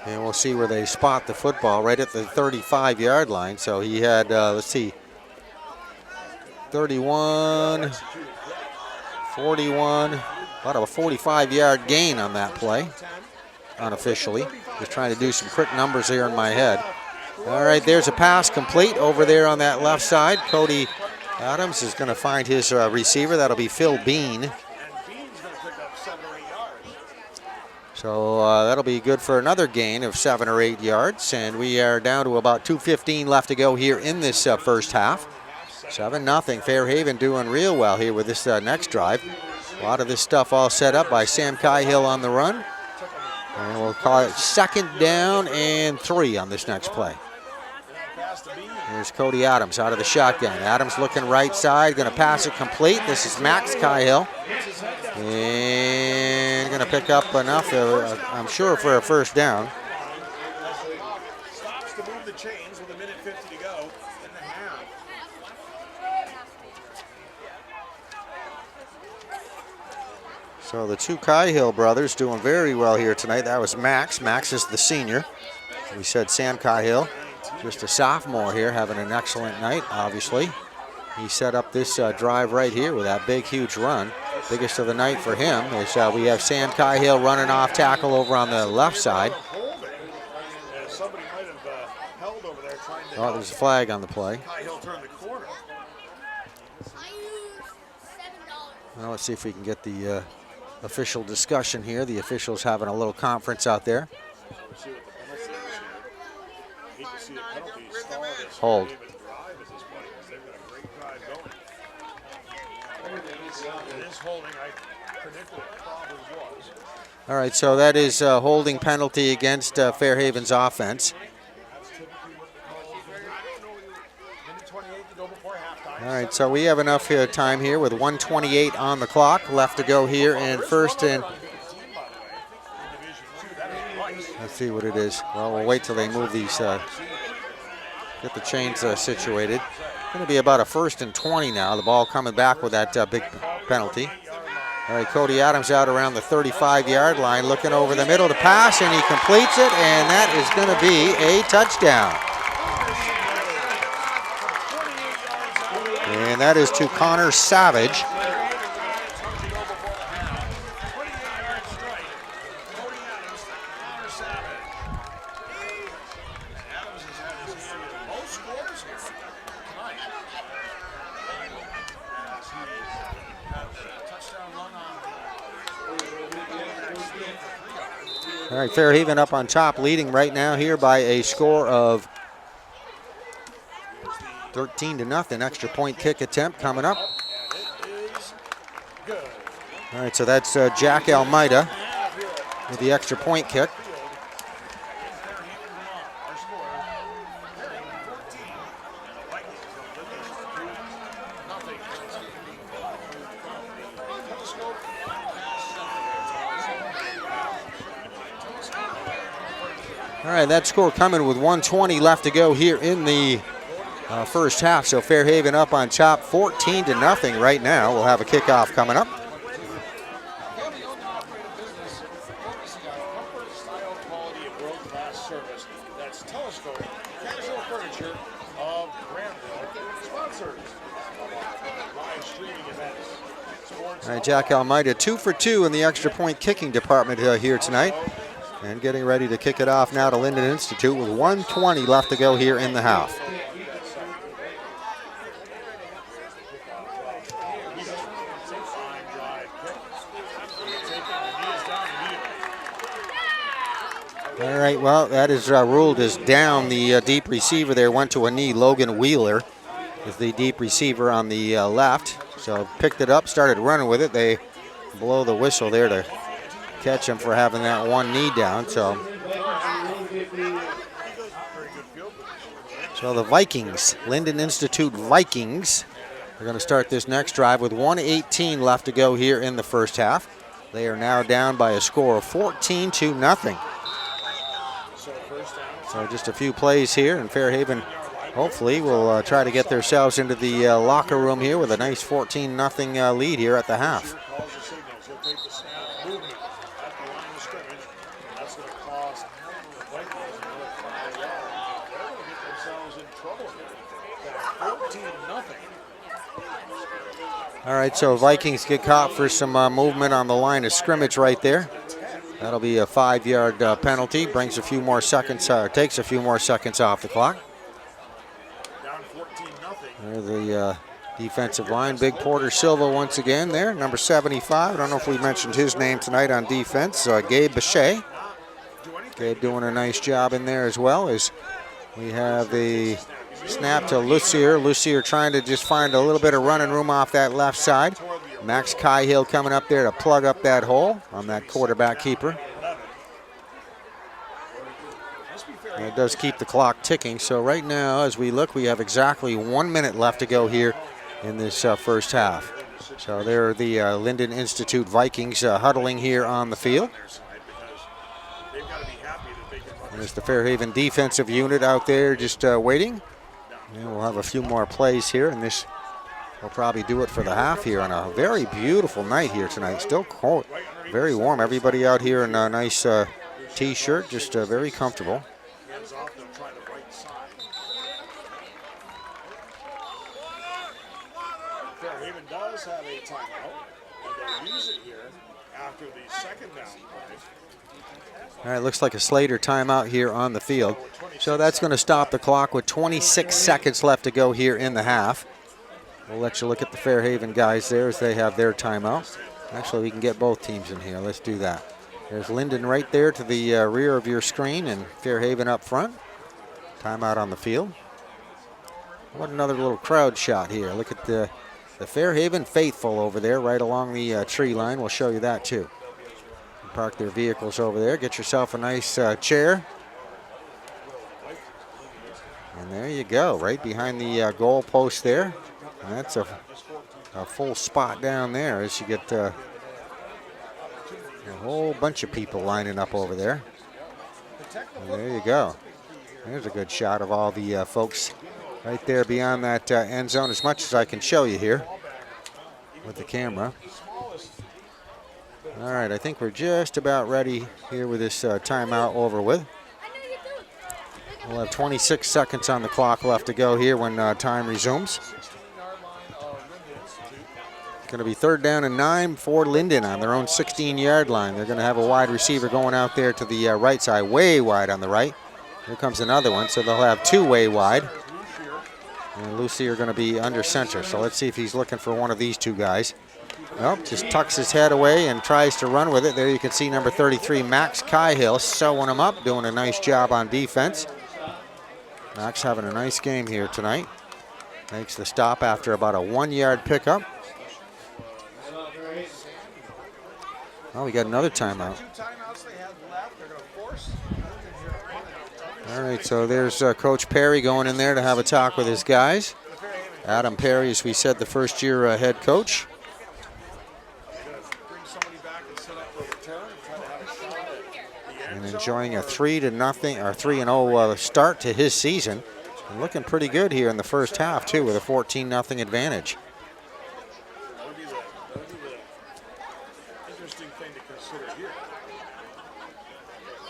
And we'll see where they spot the football right at the 35-yard line. So he had, let's see, 31, 41. About a 45-yard gain on that play, unofficially. Just trying to do some quick numbers here in my head. All right, there's a pass complete over there on that left side. Cody Adams is going to find his receiver. That'll be Phil Bean. So that'll be good for another gain of 7 or 8 yards. And we are down to about 2:15 left to go here in this first half. 7-0. Fairhaven doing real well here with this next drive. A lot of this stuff all set up by Sam Cahill on the run. And we'll call it 2nd down and 3 on this next play. Here's Cody Adams out of the shotgun. Adams looking right side, going to pass it complete. This is Max Cahill. And going to pick up enough, I'm sure, for a first down. Stops to move the chains with 1:50 to go in the half. So the two Cahill brothers doing very well here tonight. That was Max. Max is the senior. We said Sam Cahill, just a sophomore here, having an excellent night, obviously. He set up this drive right here with that big, huge run. Biggest of the night for him is we have Sam Cahill running off tackle over on the left side. Somebody might have held over there trying to. Oh, there's a flag on the play. Cahill turned the corner. Well, let's see if we can get the official discussion here. The officials having a little conference out there. Hold. All right, so that is a holding penalty against Fairhaven's offense. All right, so we have enough time here with 1:28 on the clock left to go here in first and. Let's see what it is. Well, we'll wait till they move these, get the chains situated. Going to be about a 1st and 20 now. The ball coming back with that big penalty. All right, Cody Adams out around the 35-yard line, looking over the middle to pass, and he completes it, and that is going to be a touchdown. And that is to Connor Savage. All right, Fairhaven up on top, leading right now here by a score of 13-0. Extra point kick attempt coming up. All right, so that's Jack Almeida with the extra point kick. All right, that score coming with 1:20 left to go here in the first half. So Fairhaven up on top, 14-0 right now. We'll have a kickoff coming up. All right, Jack Almeida 2 for 2 in the extra point kicking department here tonight. And getting ready to kick it off now to Lyndon Institute with 1:20 left to go here in the half. All right, well, that is ruled as down. The deep receiver there went to a knee. Logan Wheeler is the deep receiver on the left. So picked it up, started running with it. They blow the whistle there to catch him for having that one knee down. So the Vikings, Lyndon Institute Vikings, are going to start this next drive with 1:18 left to go here in the first half. They are now down by a score of 14-0. So just a few plays here, and Fairhaven hopefully will try to get themselves into the locker room here with a nice 14-0 lead here at the half. All right, so Vikings get caught for some movement on the line of scrimmage right there. That'll be a 5-yard penalty. Brings a few more seconds, takes a few more seconds off the clock. There's the defensive line. Big Porter Silva once again there, number 75. I don't know if we mentioned his name tonight on defense. Gabe Bechet. Gabe doing a nice job in there as well. As we have the snap to Lucier. Lucier trying to just find a little bit of running room off that left side. Max Cahill coming up there to plug up that hole on that quarterback keeper. And it does keep the clock ticking. So right now, as we look, we have exactly 1 minute left to go here in this first half. So there are the Lyndon Institute Vikings huddling here on the field. There's the Fairhaven defensive unit out there just waiting. And we'll have a few more plays here, and this will probably do it for the half here on a very beautiful night here tonight. Still cold, very warm. Everybody out here in a nice t-shirt, just very comfortable. Fairhaven does have a timeout, and use it here after the second down play. All right, looks like a Slater timeout here on the field. So that's going to stop the clock with 26 seconds left to go here in the half. We'll let you look at the Fairhaven guys there as they have their timeout. Actually, we can get both teams in here. Let's do that. There's Lyndon right there to the rear of your screen and Fairhaven up front. Timeout on the field. What another little crowd shot here. Look at the Fairhaven faithful over there right along the tree line. We'll show you that too. Park their vehicles over there. Get yourself a nice chair. And there you go, right behind the goal post there. And that's a full spot down there as you get a whole bunch of people lining up over there. And there you go. There's a good shot of all the folks right there beyond that end zone, as much as I can show you here with the camera. All right, I think we're just about ready here with this timeout over with. We'll have 26 seconds on the clock left to go here when time resumes. It's going to be 3rd down and 9 for Lyndon on their own 16-yard line. They're going to have a wide receiver going out there to the right side, way wide on the right. Here comes another one, so they'll have 2 way wide. And Lucy are going to be under center, so let's see if he's looking for one of these 2 guys. Nope, just tucks his head away and tries to run with it. There you can see number 33, Max Cahill, sewing him up, doing a nice job on defense. Max having a nice game here tonight. Makes the stop after about a 1-yard pickup. Oh, we got another timeout. All right, so there's Coach Perry going in there to have a talk with his guys. Adam Perry, as we said, the first-year head coach. And enjoying a 3-0 or 3-0 start to his season. And looking pretty good here in the first half, too, with a 14-0 advantage. That would be the interesting thing to consider here.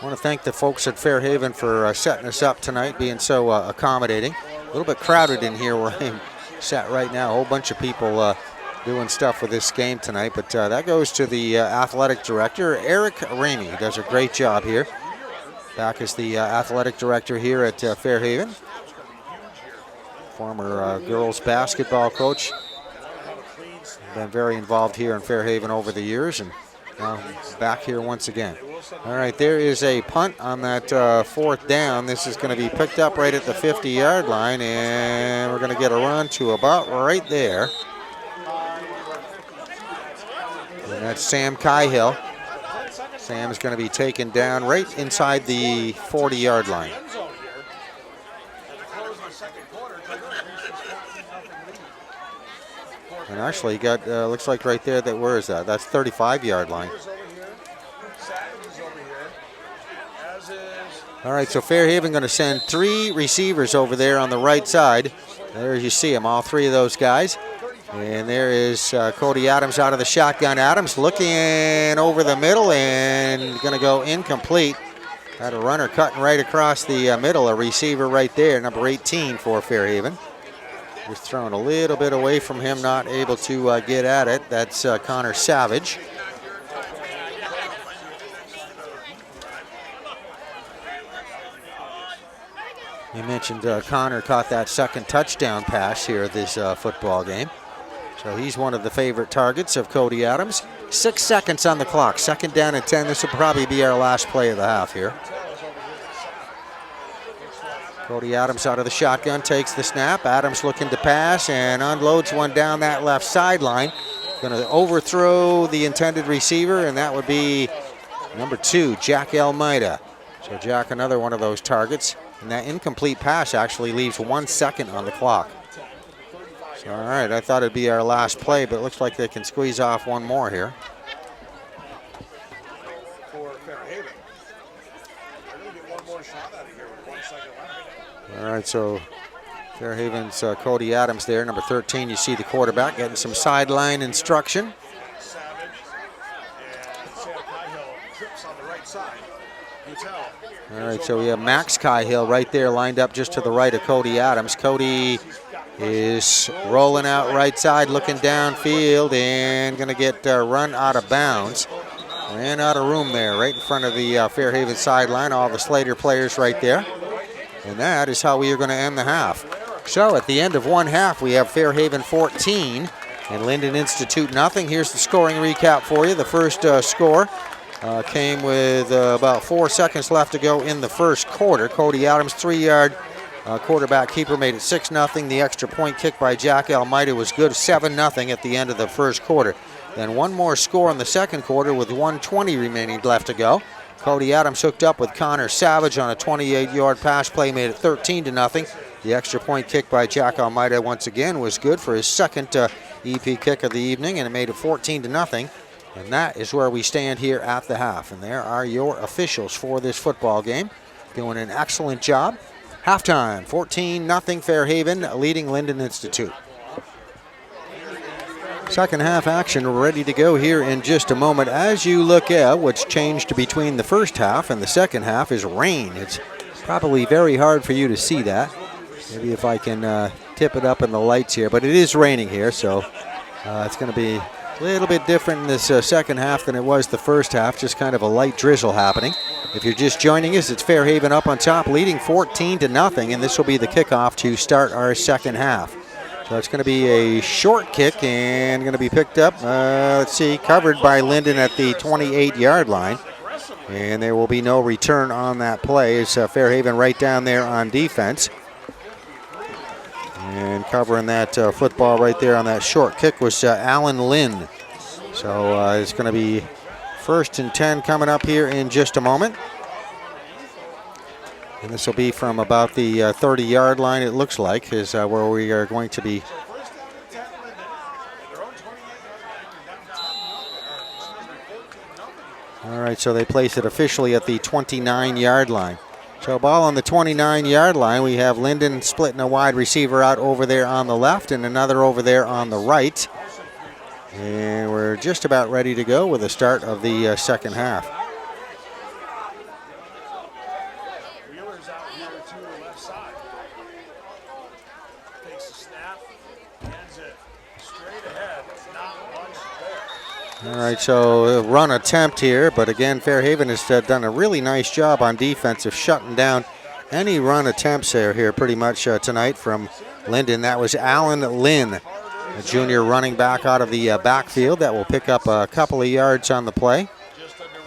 I want to thank the folks at Fairhaven for setting us up tonight, being so accommodating. A little bit crowded in here where I'm sat right now. A whole bunch of people doing stuff with this game tonight, but that goes to the athletic director, Eric Ramey. He does a great job here. Back as the athletic director here at Fairhaven. Former girls basketball coach. Been very involved here in Fairhaven over the years, and now back here once again. All right, there is a punt on that 4th down. This is going to be picked up right at the 50-yard line, and we're going to get a run to about right there. And that's Sam Cahill. Sam is going to be taken down right inside the 40-yard line. And actually, he got, looks like right there, that where is that? That's 35-yard line. All right, so Fairhaven going to send 3 receivers over there on the right side. There you see them, all 3 of those guys. And there is Cody Adams out of the shotgun. Adams looking over the middle and going to go incomplete. Had a runner cutting right across the middle, a receiver right there, number 18 for Fairhaven. Just thrown a little bit away from him, not able to get at it. That's Connor Savage. You mentioned Connor caught that second touchdown pass here this football game. So he's one of the favorite targets of Cody Adams. 6 seconds on the clock, 2nd down and 10. This will probably be our last play of the half here. Cody Adams out of the shotgun, takes the snap. Adams looking to pass and unloads one down that left sideline. Going to overthrow the intended receiver, and that would be number 2, Jack Almeida. So Jack, another one of those targets. And that incomplete pass actually leaves 1 second on the clock. So, all right, I thought it'd be our last play, but it looks like they can squeeze off one more here. For Fairhaven. They're going to get one more shot out of here with 1 second left. All right, so Fairhaven's Cody Adams there, number 13. You see the quarterback getting some sideline instruction. Savage and Sam Cahill trips on the right side. All right, so we have Max Cahill right there lined up just to the right of Cody Adams. Cody is rolling out right side, looking downfield, and going to get run out of bounds. Ran out of room there, right in front of the Fairhaven sideline. All the Slater players right there. And that is how we are going to end the half. So at the end of one half, we have Fairhaven 14 and Lyndon Institute nothing. Here's the scoring recap for you. The first score came with about 4 seconds left to go in the first quarter. Cody Adams, 3-yard quarterback keeper, made it 6-0. The extra point kick by Jack Almeida was good, 7-0 at the end of the first quarter. Then one more score in the second quarter with 1:20 remaining left to go. Cody Adams hooked up with Connor Savage on a 28-yard pass play, made it 13-0. The extra point kick by Jack Almeida once again was good for his second EP kick of the evening, and it made it 14-0. And that is where we stand here at the half. And there are your officials for this football game, doing an excellent job. Halftime, 14-0 Fairhaven, leading Lyndon Institute. Second half action ready to go here in just a moment. As you look at what's changed between the first half and the second half is rain. It's probably very hard for you to see that. Maybe if I can tip it up in the lights here, but it is raining here, so it's going to be a little bit different in this second half than it was the first half, just kind of a light drizzle happening. If you're just joining us, it's Fairhaven up on top, leading 14-0, and this will be the kickoff to start our second half. So it's going to be a short kick and going to be picked up, covered by Lyndon at the 28-yard line. And there will be no return on that play. It's Fairhaven right down there on defense. And covering that football right there on that short kick was Alan Lynn. So it's going to be 1st and 10 coming up here in just a moment. And this will be from about the 30-yard line, it looks like, is where we are going to be. All right, so they place it officially at the 29-yard line. So ball on the 29-yard line. We have Lyndon splitting a wide receiver out over there on the left and another over there on the right. And we're just about ready to go with the start of the second half. All right, so run attempt here, but again, Fairhaven has done a really nice job on defense of shutting down any run attempts here pretty much tonight from Lyndon. That was Alan Lynn, a junior running back out of the backfield that will pick up a couple of yards on the play.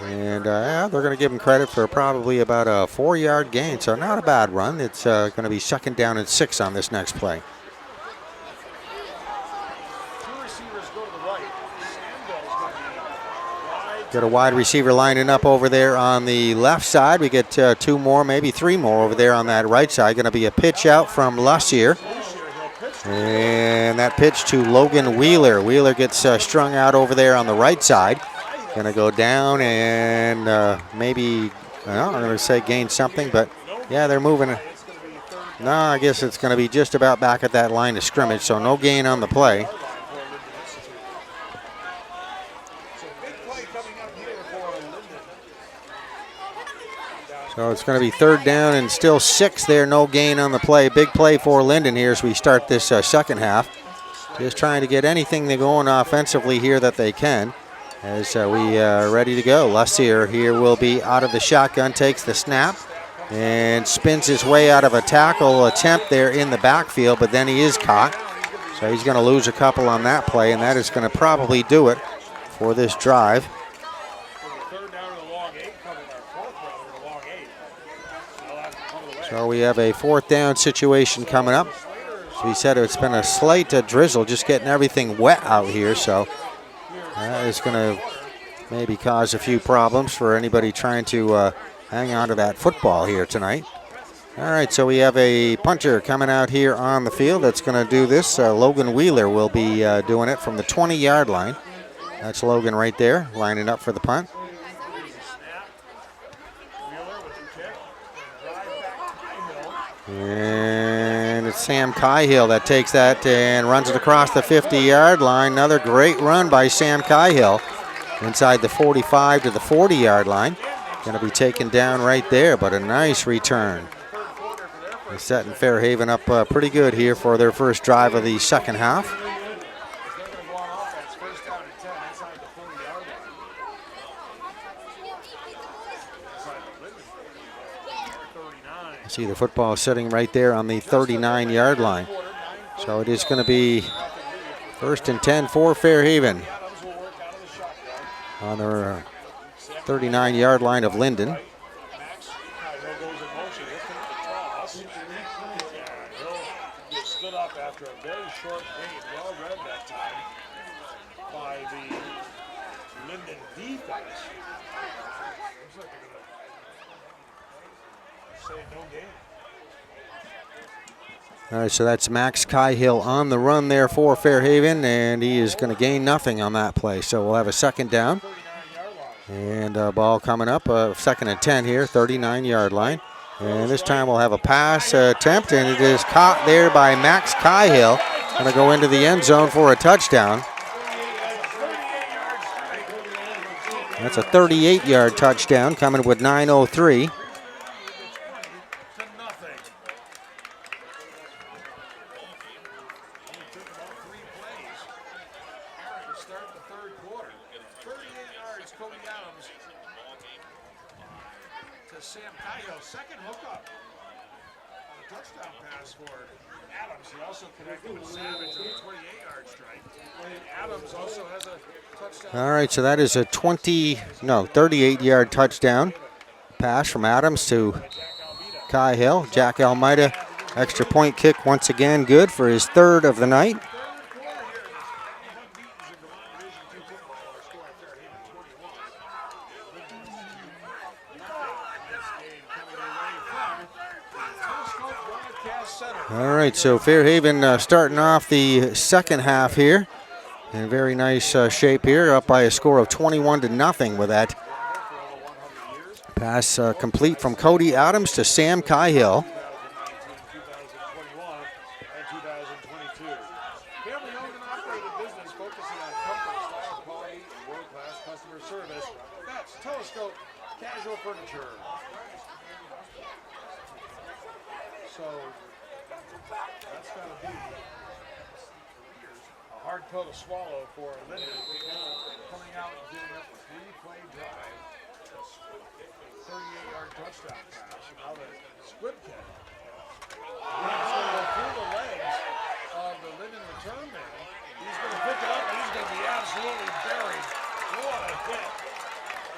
And they're going to give him credit for probably about a 4-yard gain, so not a bad run. It's going to be 2nd down and 6 on this next play. Got a wide receiver lining up over there on the left side. We get 2 more, maybe 3 more over there on that right side. Going to be a pitch out from Lussier. And that pitch to Logan Wheeler. Wheeler gets strung out over there on the right side. Going to go down and maybe, I'm going to say gain something, but yeah, they're moving. No, I guess it's going to be just about back at that line of scrimmage, so no gain on the play. So it's going to be 3rd down and still 6 there, no gain on the play. Big play for Lyndon here as we start this second half. Just trying to get anything going offensively here that they can as we are ready to go. Lussier here will be out of the shotgun, takes the snap and spins his way out of a tackle attempt there in the backfield, but then he is caught. So he's going to lose a couple on that play, and that is going to probably do it for this drive. So we have a 4th down situation coming up. So he said it's been a slight drizzle, just getting everything wet out here. So that is going to maybe cause a few problems for anybody trying to hang on to that football here tonight. All right, so we have a punter coming out here on the field that's going to do this. Logan Wheeler will be doing it from the 20-yard line. That's Logan right there, lining up for the punt. And it's Sam Cahill that takes that and runs it across the 50-yard line. Another great run by Sam Cahill inside the 45 to the 40-yard line. Going to be taken down right there, but a nice return. They're setting Fairhaven up pretty good here for their first drive of the second half. See the football sitting right there on the 39-yard line. So it is going to be 1st and 10 for Fairhaven on their 39-yard line of Lyndon. Stood up after a very short game, well read that time by the Lyndon defense. Looks like they're going to say no game. All right, so that's Max Cahill on the run there for Fairhaven, and he is going to gain nothing on that play. So we'll have a second down. And ball coming up, 2nd and 10 here, 39-yard line. And this time we'll have a pass attempt, and it is caught there by Max Cahill. Going to go into the end zone for a touchdown. That's a 38-yard touchdown coming with 9:03. Sam Cahill, second hookup on a touchdown pass for Adams. He also connected with Savage on a 28-yard strike. Adams also has a touchdown. All right, so that is a 38-yard touchdown pass from Adams to Cahill. Jack Almeida, extra point kick once again, good for his 3rd of the night. All right, so Fairhaven starting off the second half here in very nice shape here, up by a score of 21-0 with that pass complete from Cody Adams to Sam Cahill. Hard pill to swallow for Lyndon, coming out and giving up a 3-play drive, 38-yard touchdown pass. Now the squib kick. It's going to go through the legs of the Lyndon return man. He's going to pick it up and he's going to be absolutely buried. What a hit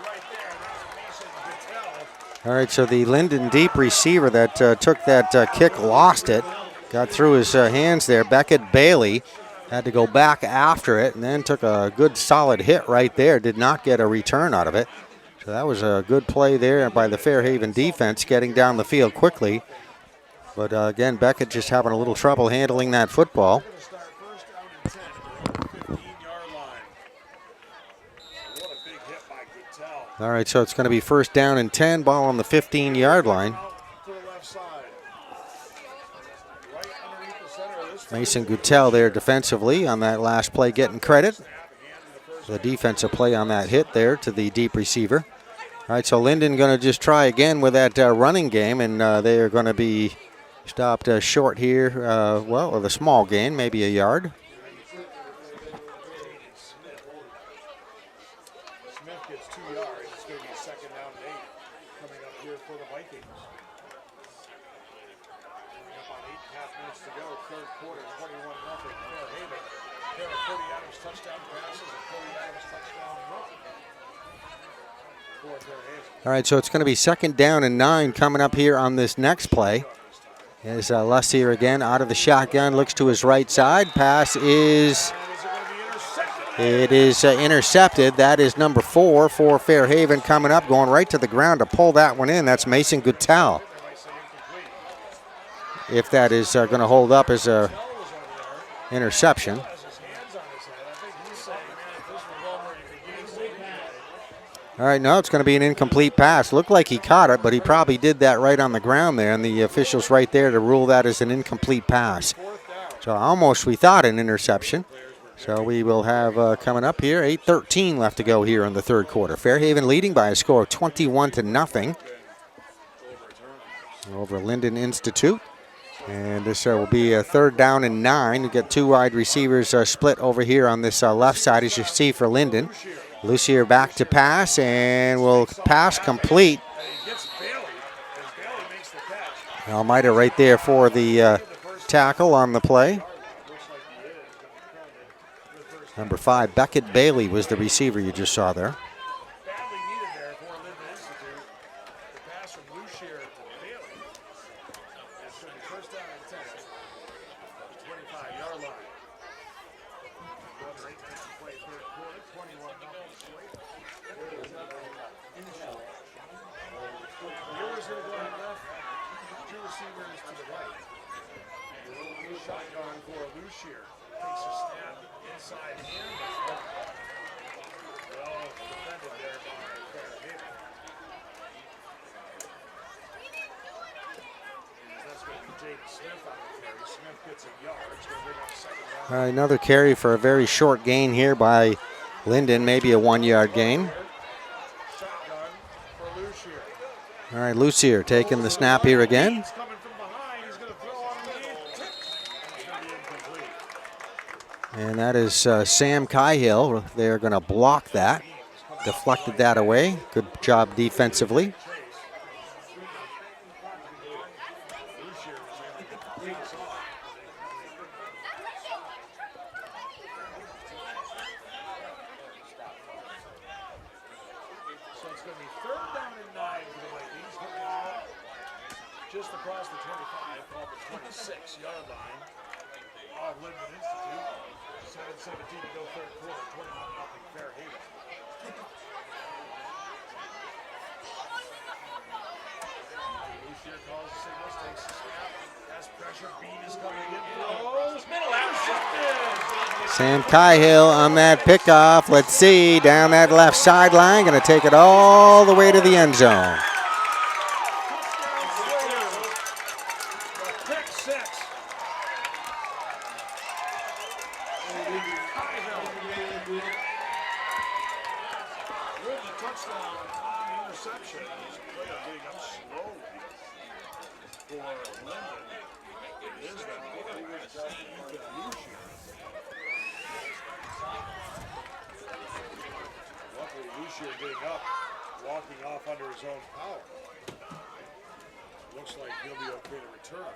right there. That's Mason Gattel. All right, so the Lyndon deep receiver that took that kick lost it. Got through his hands there. Beckett Bailey had to go back after it and then took a good solid hit right there. Did not get a return out of it. So that was a good play there by the Fairhaven defense, getting down the field quickly. But again, Beckett just having a little trouble handling that football. All right, so it's going to be 1st down and 10, ball on the 15-yard line. Mason Guttel there defensively on that last play, getting credit. The defensive play on that hit there to the deep receiver. All right, so Lyndon going to just try again with that running game, and they are going to be stopped short here, with a small gain, maybe a yard. Smith gets 2 yards. It's going to be 2nd down and 8 coming up here for the Vikings. Up on 8.5 minutes to go, 3rd quarter, 21-0 Fairhaven. There are Cody Adams touchdown passes and Cody Adams touchdown run for Fairhaven. All right, so it's going to be 2nd down and 9 coming up here on this next play. As Lussier again out of the shotgun, looks to his right side. Pass is intercepted. That is number 4 for Fairhaven coming up, going right to the ground to pull that one in. That's Mason Guttel. If that is going to hold up as a interception. All right, no, it's going to be an incomplete pass. Looked like he caught it, but he probably did that right on the ground there, and the officials right there to rule that as an incomplete pass. So almost we thought an interception. So we will have coming up here, 8:13 left to go here in the 3rd quarter. Fairhaven leading by a score of 21-0 over Lyndon Institute. And this will be a 3rd down and 9. We got 2 wide receivers split over here on this left side, as you see, for Lyndon. Lucier back to pass, and will pass complete. Almeida right there for the tackle on the play. Number 5, Beckett Bailey was the receiver you just saw there. Badly needed there for Lyndon Institute. The pass from Lucier to Bailey. That's going to be 1st down and 10. 25-yard line. Another 8 minutes to play 3rd quarter. 21-0 Slate. Ewers going to go out left. 2 receivers to the right. Shotgun for Lucier. Takes a snap inside him. Well defended there by Fairhaven. That's going to be Jaden Smith on the carry. Smith gets a yard. It's going to bring up 2nd down. Another carry for a very short gain here by Lyndon, maybe a 1-yard gain. Shotgun for Lucier. All right, Lucier taking the snap here again. He's coming from behind. He's going to throw on the lead. It's going to be incomplete. And that is Sam Cahill. They're going to block that. Deflected that away. Good job defensively. So it's going to be 3rd down and 9 for the Vikings. Coming out just across the 25, off the 26-yard line of Lyndon Institute. 7:17 to go 3rd quarter. 21-0 Fairhaven. Lucier calls the signals, takes the snap. Has pressure. Bean is coming in. Throws. Middle intercepted. Sam Cahill on that pickoff. Let's see, down that left sideline. Going to take it all the way to the end zone. Pick 6. With the touchdown on the interception. He's getting up slowly for Lyndon. It is that Ethan Lucier. Luckily, Lucier getting up, walking off under his own power. Looks like he'll be okay to return.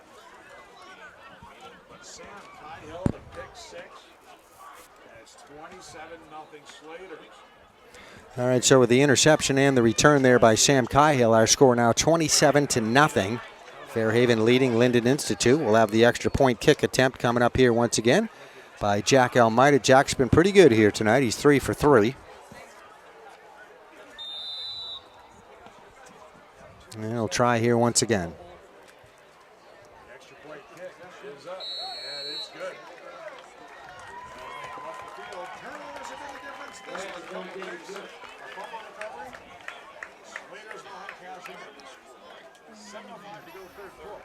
But Sam Cahill to pick 6. And it's 27-0 Slaters. All right, so with the interception and the return there by Sam Cahill, our score now 27-0. Fairhaven leading Lyndon Institute. We'll have the extra point kick attempt coming up here once again by Jack Almeida. Jack's been pretty good here tonight. He's 3 for 3. And he'll try here once again. Extra point kick is up, and it's good. Off the field, turnovers have made a difference. This one's going to be a fumble recovery. Slaters will have cash in. 7:05 to go 3rd quarter.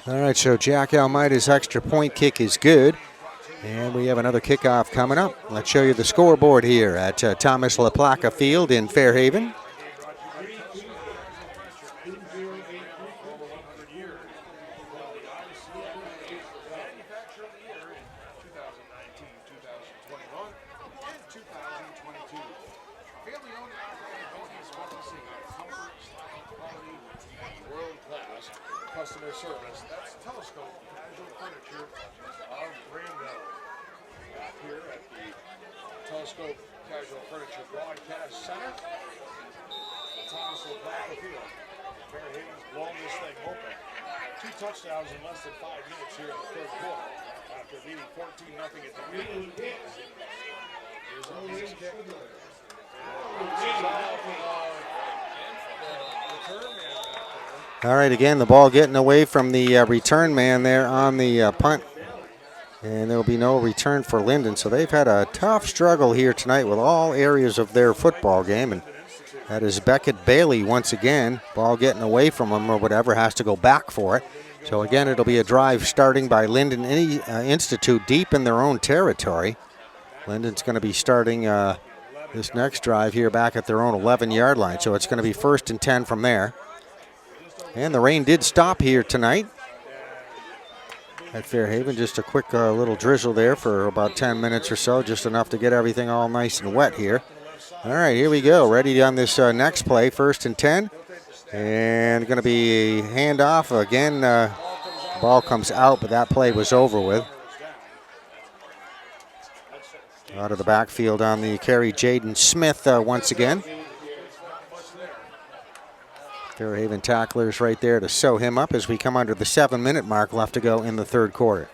All right, so Jack Almeida's extra point kick is good. And we have another kickoff coming up. Let's show you the scoreboard here at Thomas LaPlaca Field in Fairhaven. Customer service. That's Telescope Casual Furniture of Greenville. Back here at the Telescope Casual Furniture Broadcast Center. Thomas LaPlaca Field. Fairhaven's blown this thing open. 2 touchdowns in less than 5 minutes here in the 3rd quarter. After leading 14-0 at the beginning. Here's a nice kick. And this is off the return man back there. All right, again, the ball getting away from the return man there on the punt. And there will be no return for Lyndon. So they've had a tough struggle here tonight with all areas of their football game. And that is Beckett Bailey once again. Ball getting away from him or whatever, has to go back for it. So again, it'll be a drive starting by Lyndon Institute deep in their own territory. Lyndon's going to be starting this next drive here back at their own 11-yard line. So it's going to be 1st and 10 from there. Just over And the rain did stop here tonight at Fairhaven. Just a quick little drizzle there for about 10 minutes or so, just enough to get everything all nice and wet here. All right, here we go. Ready on this next play, 1st and 10. And going to be a handoff. Again, ball comes out, but that play was over with. Out of the backfield on the carry, Jaden Smith once again. Fairhaven tacklers right there to sew him up as we come under the 7-minute mark left to go in the 3rd quarter.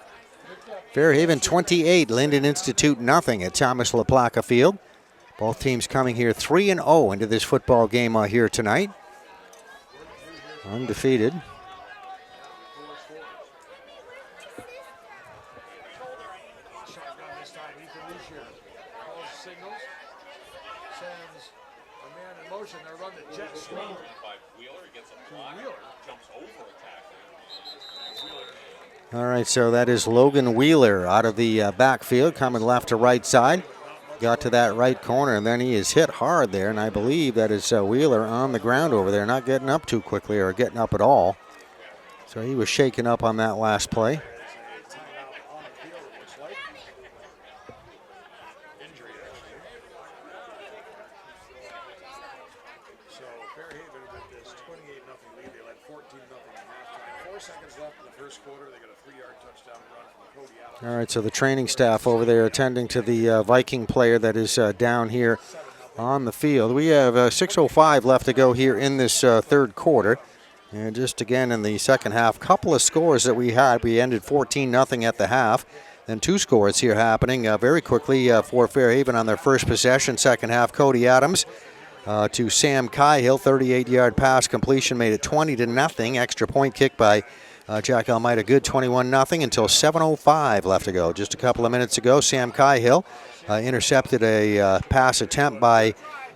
Fairhaven 28, Lyndon Institute nothing at Thomas LaPlaca Field. Both teams coming here 3-0 into this football game here tonight. Undefeated. All right, so that is Logan Wheeler out of the backfield, coming left to right side. Got to that right corner, and then he is hit hard there, and I believe that is Wheeler on the ground over there, not getting up too quickly or getting up at all. So he was shaken up on that last play. All right, so the training staff over there attending to the Viking player that is down here on the field. We have 6:05 left to go here in this 3rd quarter. And just again in the second half, couple of scores that we had. We ended 14-0 at the half. Then 2 scores here happening very quickly for Fairhaven on their first possession, second half. Cody Adams to Sam Cahill, 38-yard pass completion made it 20-0. Extra point kick by Jack Almeida, good 21-0 until 7:05 left to go. Just a couple of minutes ago, Sam Cahill intercepted a pass attempt by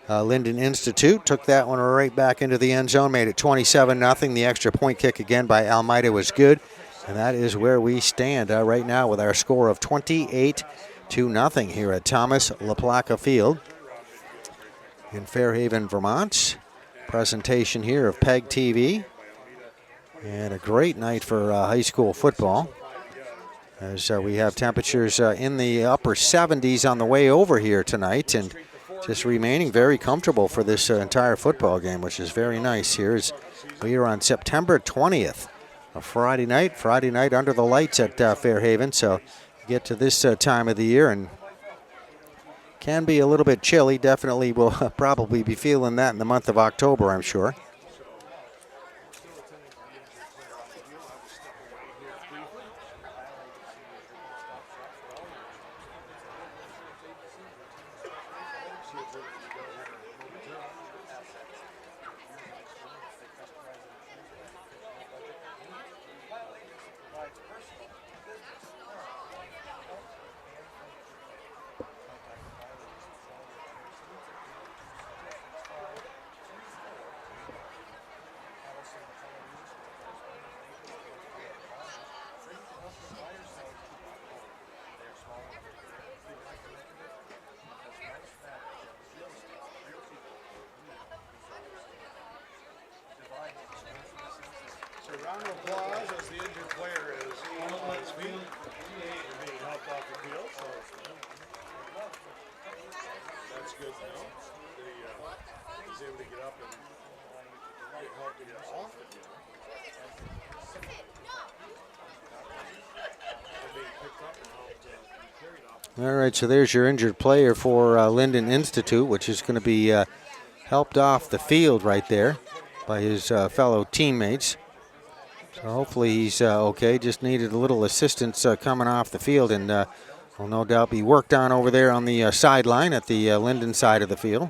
Lyndon Institute. Took that one right back into the end zone, made it 27-0. The extra point kick again by Almeida was good. And that is where we stand right now with our score of 28-0 here at Thomas LaPlaca Field in Fairhaven, Vermont. Presentation here of PEGTV. And a great night for high school football, as we have temperatures in the upper 70s on the way over here tonight, and just remaining very comfortable for this entire football game, which is very nice here. As we are on September 20th, a Friday night under the lights at Fairhaven. So you get to this time of the year and can be a little bit chilly. Definitely will probably be feeling that in the month of October, I'm sure. Round of applause as the injured player is on his feet. Being helped off the field, so that's good now. He's able to get up and get help to get off the field. Being picked up and helped carried off. All right, so there's your injured player for Lyndon Institute, which is going to be helped off the field right there by his fellow teammates. So hopefully he's okay. Just needed a little assistance coming off the field, and will no doubt be worked on over there on the sideline at the Lyndon side of the field.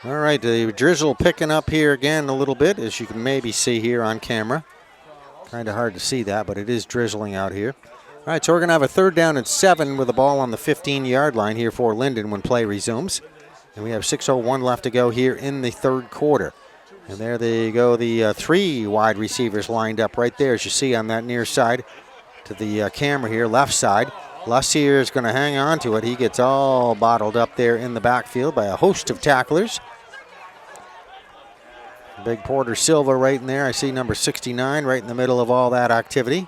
All right, the drizzle picking up here again a little bit, as you can maybe see here on camera. Kind of hard to see that, but it is drizzling out here. All right, so we're going to have a 3rd down and 7 with the ball on the 15-yard line here for Lyndon when play resumes. And we have 6:01 left to go here in the 3rd quarter. And there they go, the 3 wide receivers lined up right there, as you see on that near side to the camera here, left side. Lussier is going to hang on to it. He gets all bottled up there in the backfield by a host of tacklers. Big Porter Silva right in there. I see number 69 right in the middle of all that activity.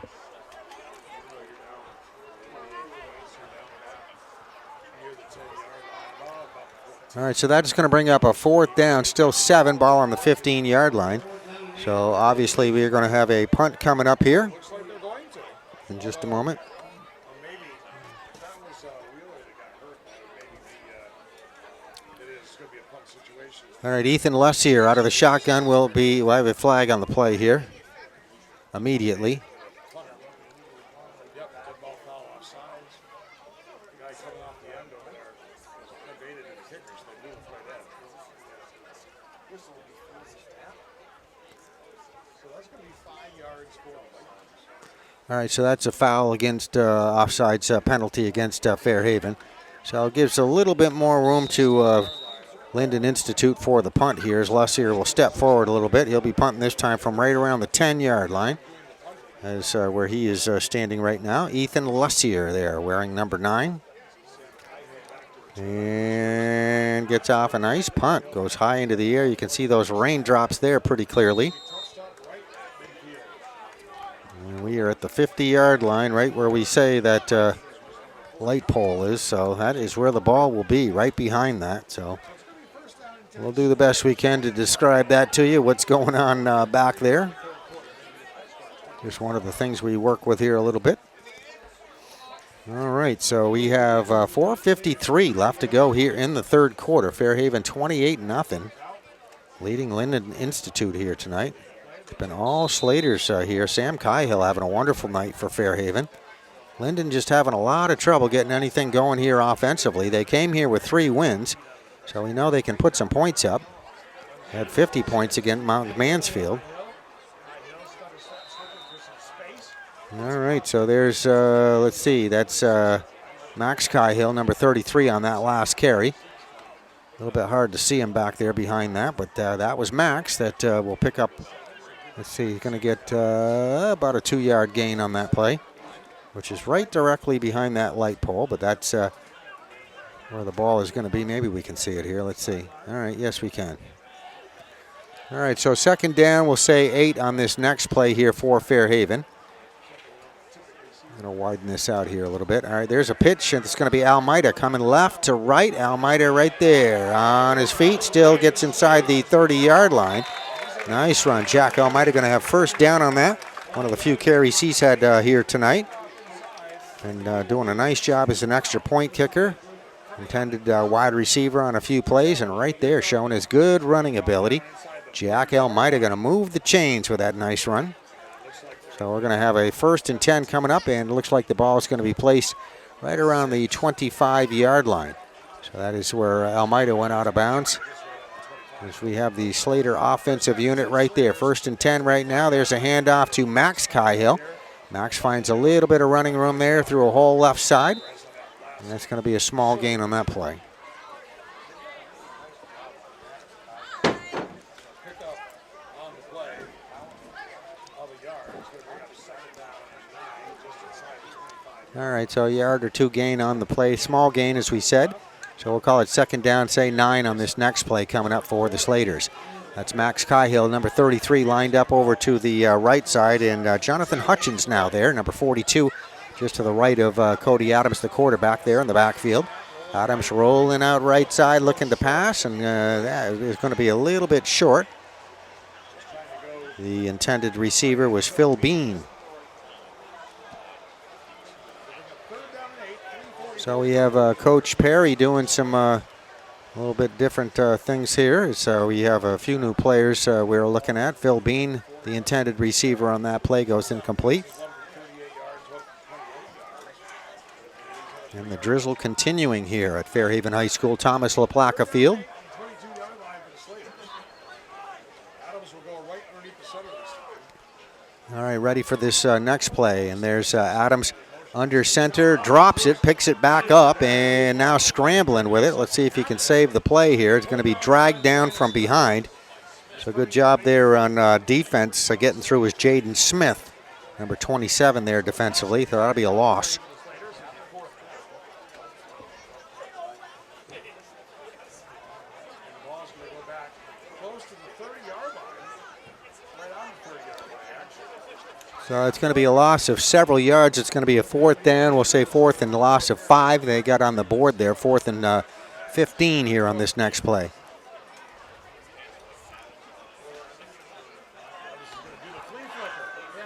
All right, so that's going to bring up a 4th down, still 7, ball on the 15-yard line. So obviously we are going to have a punt coming up here Looks like they're going to. in just a moment. Or maybe that was Wheeler that got hurt. Maybe it is going to be a punt situation. All right, Ethan Lussier out of the shotgun we'll have a flag on the play here immediately. Yep, good ball foul offsides. The guy coming off the end over there was unabated in the kickers. They blew it right in. So that's going to be 5 yards for the Vikings. All right, so that's a foul against offsides penalty against Fairhaven. So it gives a little bit more room to Lyndon Institute for the punt here as Lussier will step forward a little bit. He'll be punting this time from right around the 10-yard line. As where he is standing right now. Ethan Lussier there wearing number 9. And gets off a nice punt. Goes high into the air. You can see those raindrops there pretty clearly. And we are at the 50-yard line, right where we say that light pole is. So that is where the ball will be, right behind that. So we'll do the best we can to describe that to you, what's going on back there. Just one of the things we work with here a little bit. All right, so we have 4:53 left to go here in the 3rd quarter. Fairhaven 28-0, leading Lyndon Institute here tonight. It's been all Slaters here. Sam Cahill having a wonderful night for Fairhaven. Lyndon just having a lot of trouble getting anything going here offensively. They came here with 3 wins, so we know they can put some points up. They had 50 points against Mount Mansfield. All right, so there's, let's see, that's Max Cahill, number 33 on that last carry. A little bit hard to see him back there behind that, but that was Max that will pick up, let's see, he's going to get about a 2-yard gain on that play, which is right directly behind that light pole, but that's where the ball is going to be. Maybe we can see it here. Let's see. All right, yes, we can. All right, so 2nd down, we'll say 8 on this next play here for Fairhaven. Going to widen this out here a little bit. All right, there's a pitch, and it's going to be Almeida coming left to right. Almeida right there on his feet, still gets inside the 30-yard line. Nice run. Jack Almeida going to have 1st down on that. One of the few carries he's had here tonight. And doing a nice job as an extra point kicker. Intended wide receiver on a few plays, and right there showing his good running ability. Jack Almeida going to move the chains with that nice run. So we're going to have a 1st and 10 coming up, and it looks like the ball is going to be placed right around the 25-yard line. So that is where Almeida went out of bounds. As we have the Slater offensive unit right there. 1st and 10 right now. There's a handoff to Max Cahill. Max finds a little bit of running room there through a hole left side. And that's going to be a small gain on that play. All right, so a yard or 2 gain on the play. Small gain, as we said. So we'll call it 2nd down, say 9 on this next play coming up for the Slaters. That's Max Cahill, number 33, lined up over to the right side. And Jonathan Hutchins now there, number 42, just to the right of Cody Adams, the quarterback there in the backfield. Adams rolling out right side, looking to pass, and that is going to be a little bit short. The intended receiver was Phil Bean. So we have Coach Perry doing some a little bit different things here. So we have a few new players we're looking at. Phil Bean, the intended receiver on that play, goes incomplete. And the drizzle continuing here at Fairhaven High School, Thomas LaPlaca Field. All right, ready for this next play. And there's Adams under center, drops it, picks it back up, and now scrambling with it. Let's see if he can save the play here. It's going to be dragged down from behind. So good job there on defense. Getting through is Jaden Smith, number 27 there defensively. So that'll be a loss. So it's going to be a loss of several yards. It's going to be a 4th down. We'll say 4th and loss of 5. They got on the board there. 4th and 15 here on this next play.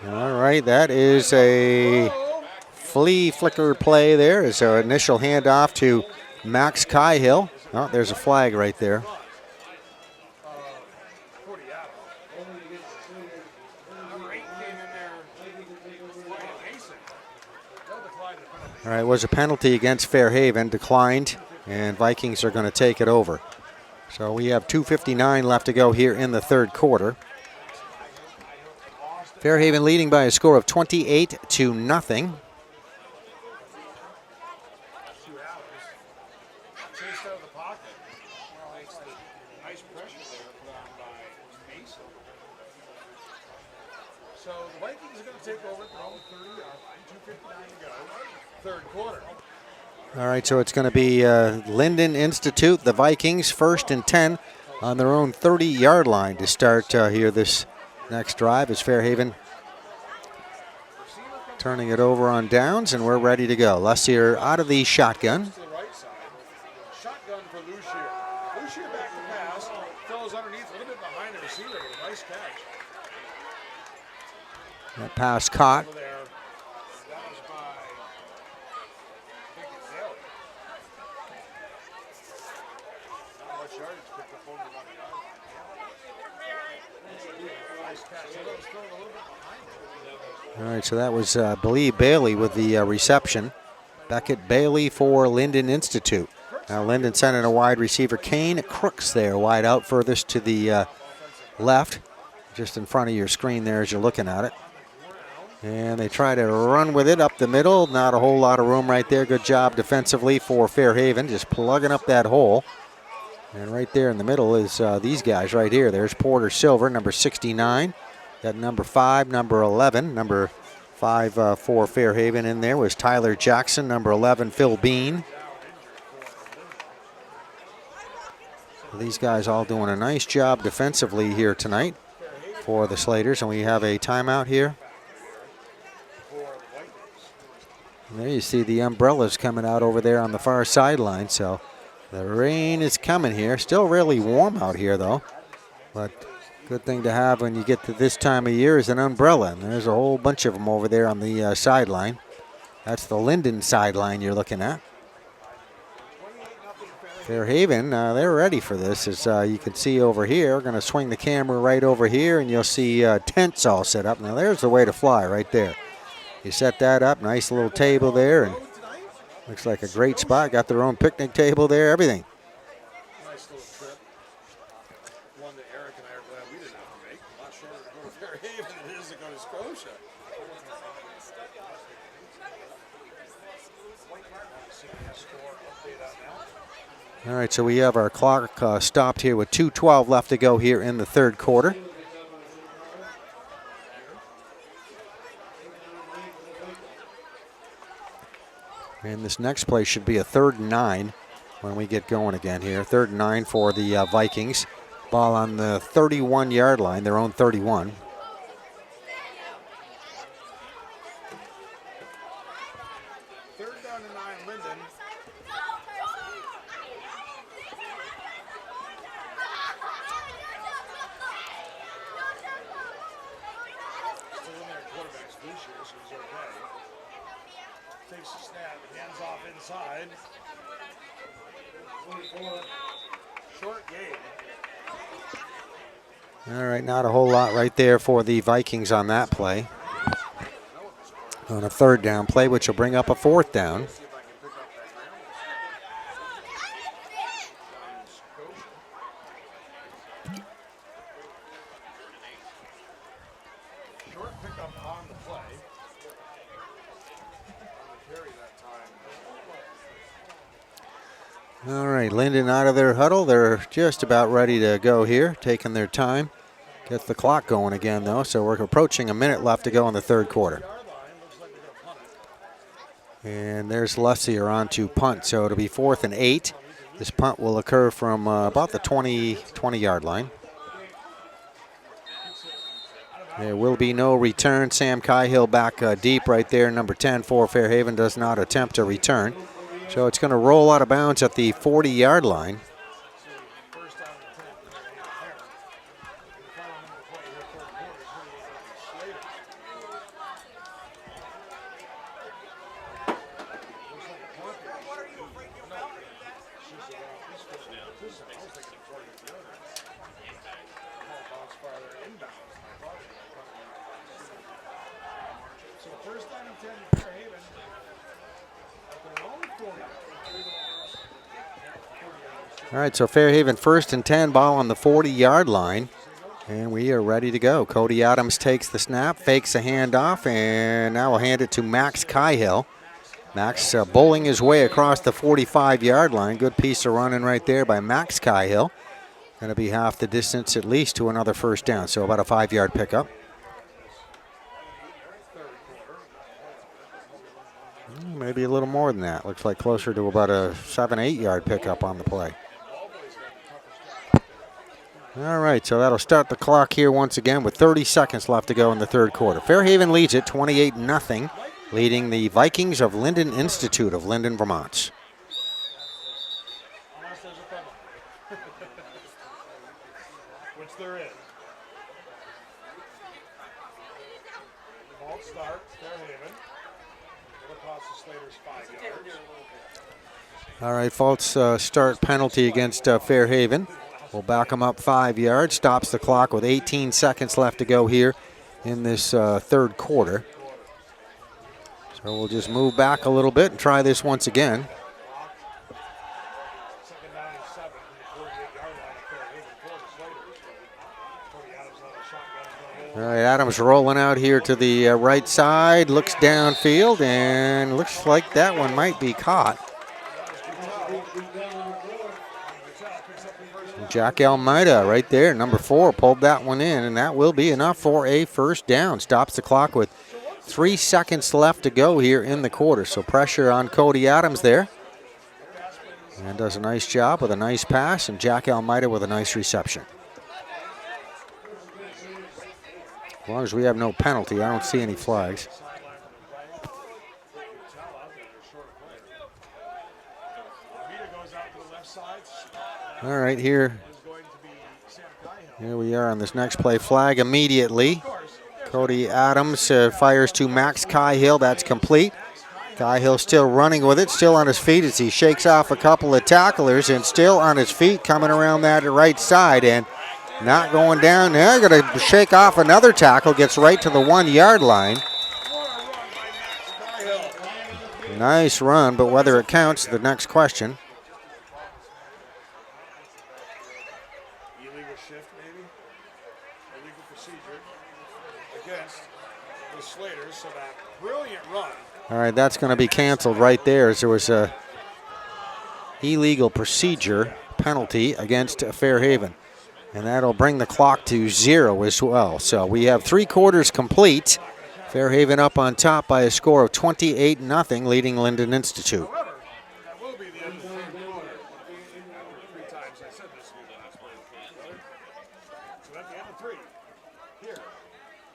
All right, that is a flea flicker play there. It's our initial handoff to Max Cahill. Oh, there's a flag right there. All right, was a penalty against Fairhaven, declined, and Vikings are going to take it over. So we have 2:59 left to go here in the third quarter. Fairhaven leading by a score of 28-0. So the Vikings are going to take over at their own 30 yard line, 2:59 to go, third quarter. All right, so it's going to be Lyndon Institute, the Vikings, 1st and 10 on their own 30-yard line to start here this next drive as Fairhaven turning it over on downs, and we're ready to go. Lussier out of the shotgun. To the right side. Shotgun for Lucier. Lucier back to pass. Throws underneath, a little bit behind the receiver. A nice catch. That pass caught. Over there. That was by, I think it's Bailey. Not much yardage picked up over 1 yard. Nice catch. So that was thrown a little bit behind it. All right, so that was, I believe, Bailey with the reception. Beckett Bailey for Lyndon Institute. Now Lyndon sending a wide receiver. Kane Crooks there, wide out furthest to the left, just in front of your screen there as you're looking at it. And they try to run with it up the middle. Not a whole lot of room right there. Good job defensively for Fairhaven, just plugging up that hole. And right there in the middle is these guys right here. There's Porter Silver, number 69. Got number 5, number 11. Number 5 for Fairhaven in there was Tyler Jackson. Number 11, Phil Bean. So these guys all doing a nice job defensively here tonight for the Slaters. And we have a timeout here. And there you see the umbrellas coming out over there on the far sideline. So the rain is coming here. Still really warm out here, though. But good thing to have when you get to this time of year is an umbrella. And there's a whole bunch of them over there on the sideline. That's the Lyndon sideline you're looking at. Fairhaven, they're ready for this. As you can see over here, we're going to swing the camera right over here, and you'll see tents all set up. Now there's the way to fly right there. You set that up, nice little table there, and looks like a great spot. Got their own picnic table there, everything. Nice little trip. One that Eric and I are glad we didn't have to make. A lot shorter to go to Fairhaven than it is to go to Scotia. All right, so we have our clock stopped here with 2:12 left to go here in the third quarter. And this next play should be a 3rd and 9 when we get going again here. 3rd and 9 for the Vikings. Ball on the 31-yard line, their own 31. Third down to 9, Lyndon. Still in there, quarterback's Lucier, so he's okay. Takes the snap, hands off inside. Short game. All right, not a whole lot right there for the Vikings on that play. On a 3rd down play, which will bring up a 4th down. Short pickup on the play. Carry that time. All right, Lyndon out of their huddle. They're just about ready to go here, taking their time. Gets the clock going again, though, so we're approaching a minute left to go in the third quarter. And there's Lussier on to punt, so it'll be 4th and 8. This punt will occur from about the 20-yard line. There will be no return. Sam Cahill back deep right there. Number 10 for Fairhaven does not attempt a return. So it's going to roll out of bounds at the 40-yard line. All right, so Fairhaven 1st and 10, ball on the 40-yard line. And we are ready to go. Cody Adams takes the snap, fakes a handoff, and now we'll hand it to Max Cahill. Max bowling his way across the 45-yard line. Good piece of running right there by Max Cahill. Going to be half the distance at least to another first down, so about a 5-yard pickup. Maybe a little more than that. Looks like closer to about a 7-8-yard pickup on the play. All right, so that'll start the clock here once again with 30 seconds left to go in the third quarter. Fairhaven leads it 28-0, leading the Vikings of Lyndon Institute of Lyndon, Vermont. Which they're in. False start, Fairhaven. It'll cost the Slaters 5 yards. All right, false start penalty against Fairhaven. We'll back them up 5 yards. Stops the clock with 18 seconds left to go here in this third quarter. So we'll just move back a little bit and try this once again. All right, Adams rolling out here to the right side, looks downfield, and looks like that one might be caught. Jack Almeida right there, number 4, pulled that one in, and that will be enough for a first down. Stops the clock with 3 seconds left to go here in the quarter. So pressure on Cody Adams there. And does a nice job with a nice pass, and Jack Almeida with a nice reception. As long as we have no penalty, I don't see any flags. All right, here we are on this next play. Flag immediately. Cody Adams fires to Max Cahill. That's complete. Cahill still running with it, still on his feet as he shakes off a couple of tacklers, and still on his feet coming around that right side and not going down. Now going to shake off another tackle, gets right to the 1-yard line. Nice run, but whether it counts, the next question. All right, that's going to be canceled right there, as there was a illegal procedure penalty against Fairhaven. And that'll bring the clock to 0 as well. So we have 3 quarters complete. Fairhaven up on top by a score of 28-0, leading Lyndon Institute. That will be the end of the third quarter. After 3 times I said this will be the last play of the third. So at the end of 3, here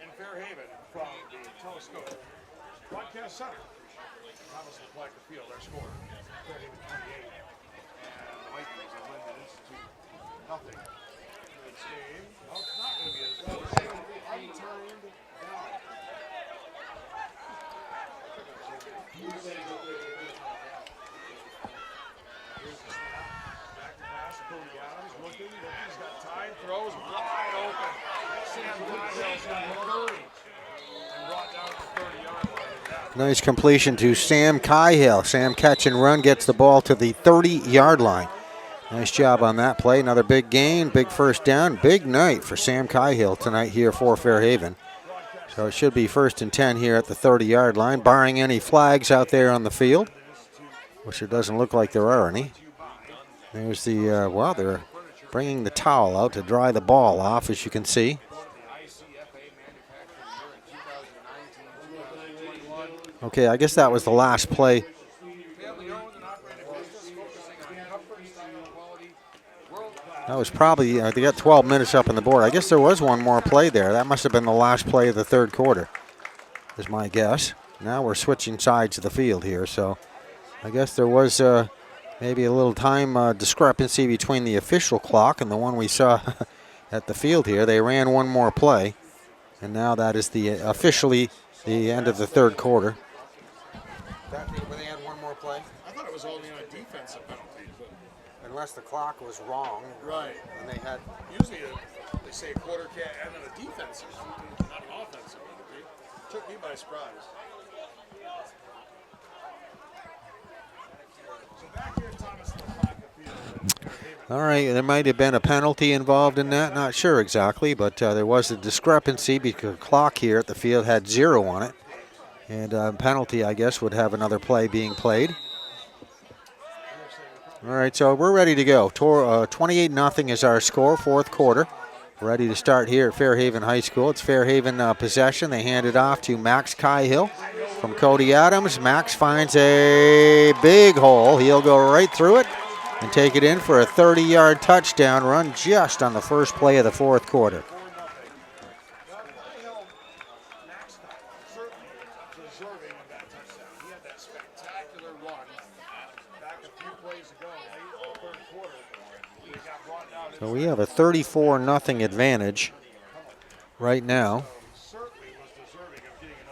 in Fairhaven from the Telescope Broadcast Center, Thomas LaPlaca Field, our score, Fairhaven 28, and the Vikings of Lyndon Institute, nothing. This game, well, it's not going to be as well as untimed down. Here's the snap, back to pass, Cody Adams looking, he's got time, throws wide open. Sam Cahill's got 30 and brought down to the 30-yard line. Nice completion to Sam Cahill. Sam catch and run, gets the ball to the 30-yard line. Nice job on that play. Another big gain, big first down. Big night for Sam Cahill tonight here for Fairhaven. So it should be 1st and 10 here at the 30-yard line, barring any flags out there on the field, which it doesn't look like there are any. There's the, well, they're bringing the towel out to dry the ball off, as you can see. Okay, I guess that was the last play. That was probably, they got 12 minutes up on the board. I guess there was one more play there. That must have been the last play of the third quarter, is my guess. Now we're switching sides of the field here, so I guess there was maybe a little time discrepancy between the official clock and the one we saw at the field here. They ran one more play, and now that is officially the end of the third quarter. Where they had one more play? I thought it was only on a defensive penalty. But Unless the clock was wrong. right. And they had. Usually they say a quarter can't end on a defensive penalty, not an offensive penalty. Took me by surprise. So back here, Thomas Field. All right, there might have been a penalty involved in that. Not sure exactly, but there was a discrepancy because the clock here at the field had 0 on it. And penalty, I guess, would have another play being played. All right, so we're ready to go. 28-0 is our score, fourth quarter. Ready to start here at Fairhaven High School. It's Fairhaven possession. They hand it off to Max Cahill from Cody Adams. Max finds a big hole. He'll go right through it and take it in for a 30-yard touchdown run just on the first play of the fourth quarter. So we have a 34-0 advantage right now.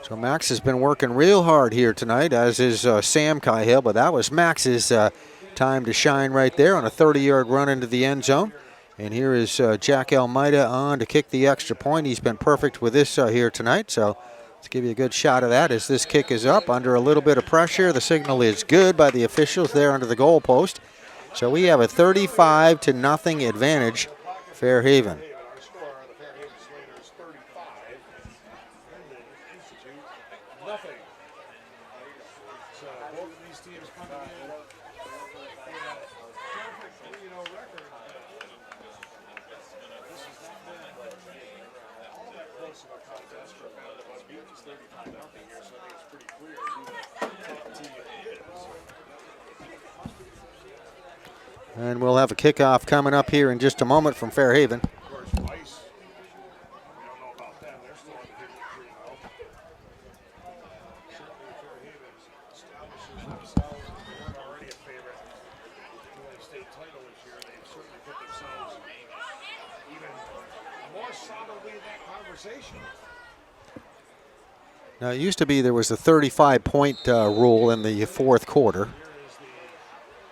So Max has been working real hard here tonight, as is Sam Cahill, but that was Max's time to shine right there on a 30-yard run into the end zone. And here is Jack Almeida on to kick the extra point. He's been perfect with this here tonight, so let's give you a good shot of that as this kick is up under a little bit of pressure. The signal is good by the officials there under the goal post. So we have a 35-0 advantage, Fairhaven. Our score, the Fairhaven Slaters 35, Lyndon Institute nothing. So both of these teams coming in with a perfect 3-0 record. This has not been all that close of a contest for a battle of unbeaten. It's 35-0 here, so I think it's pretty clear who the top team is. And we'll have a kickoff coming up here in just a moment from Fairhaven. Of course, Weiss, we don't know about them. They're still undefeated 3-0. Certainly Fairhaven establishes themselves. They weren't already a favorite to win a state title this year. They've certainly put themselves even more solidly in that conversation. Now, it used to be there was a 35-point rule in the fourth quarter,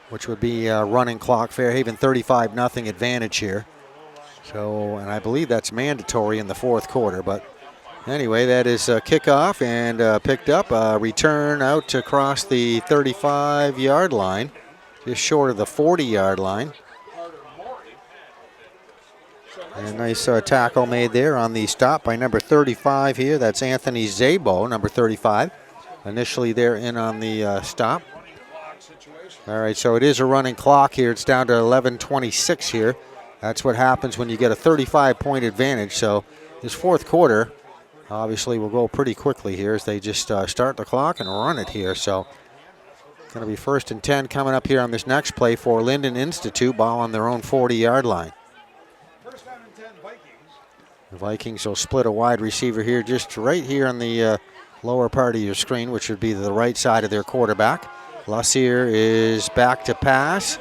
which would be running clock. Fairhaven 35-0 advantage here. So, and I believe that's mandatory in the fourth quarter. But anyway, that is a kickoff and picked up. Return out across the 35-yard line, just short of the 40-yard line. And a nice tackle made there on the stop by number 35 here. That's Anthony Zabo, number 35. Initially there in on the stop. All right, so it is a running clock here. It's down to 11:26 here. That's what happens when you get a 35-point advantage. So this fourth quarter obviously will go pretty quickly here as they just start the clock and run it here. So going to be 1st and 10 coming up here on this next play for Lyndon Institute. Ball on their own 40-yard line. First down and 10, Vikings. The Vikings will split a wide receiver here just right here on the lower part of your screen, which would be the right side of their quarterback. Lussier is back to pass,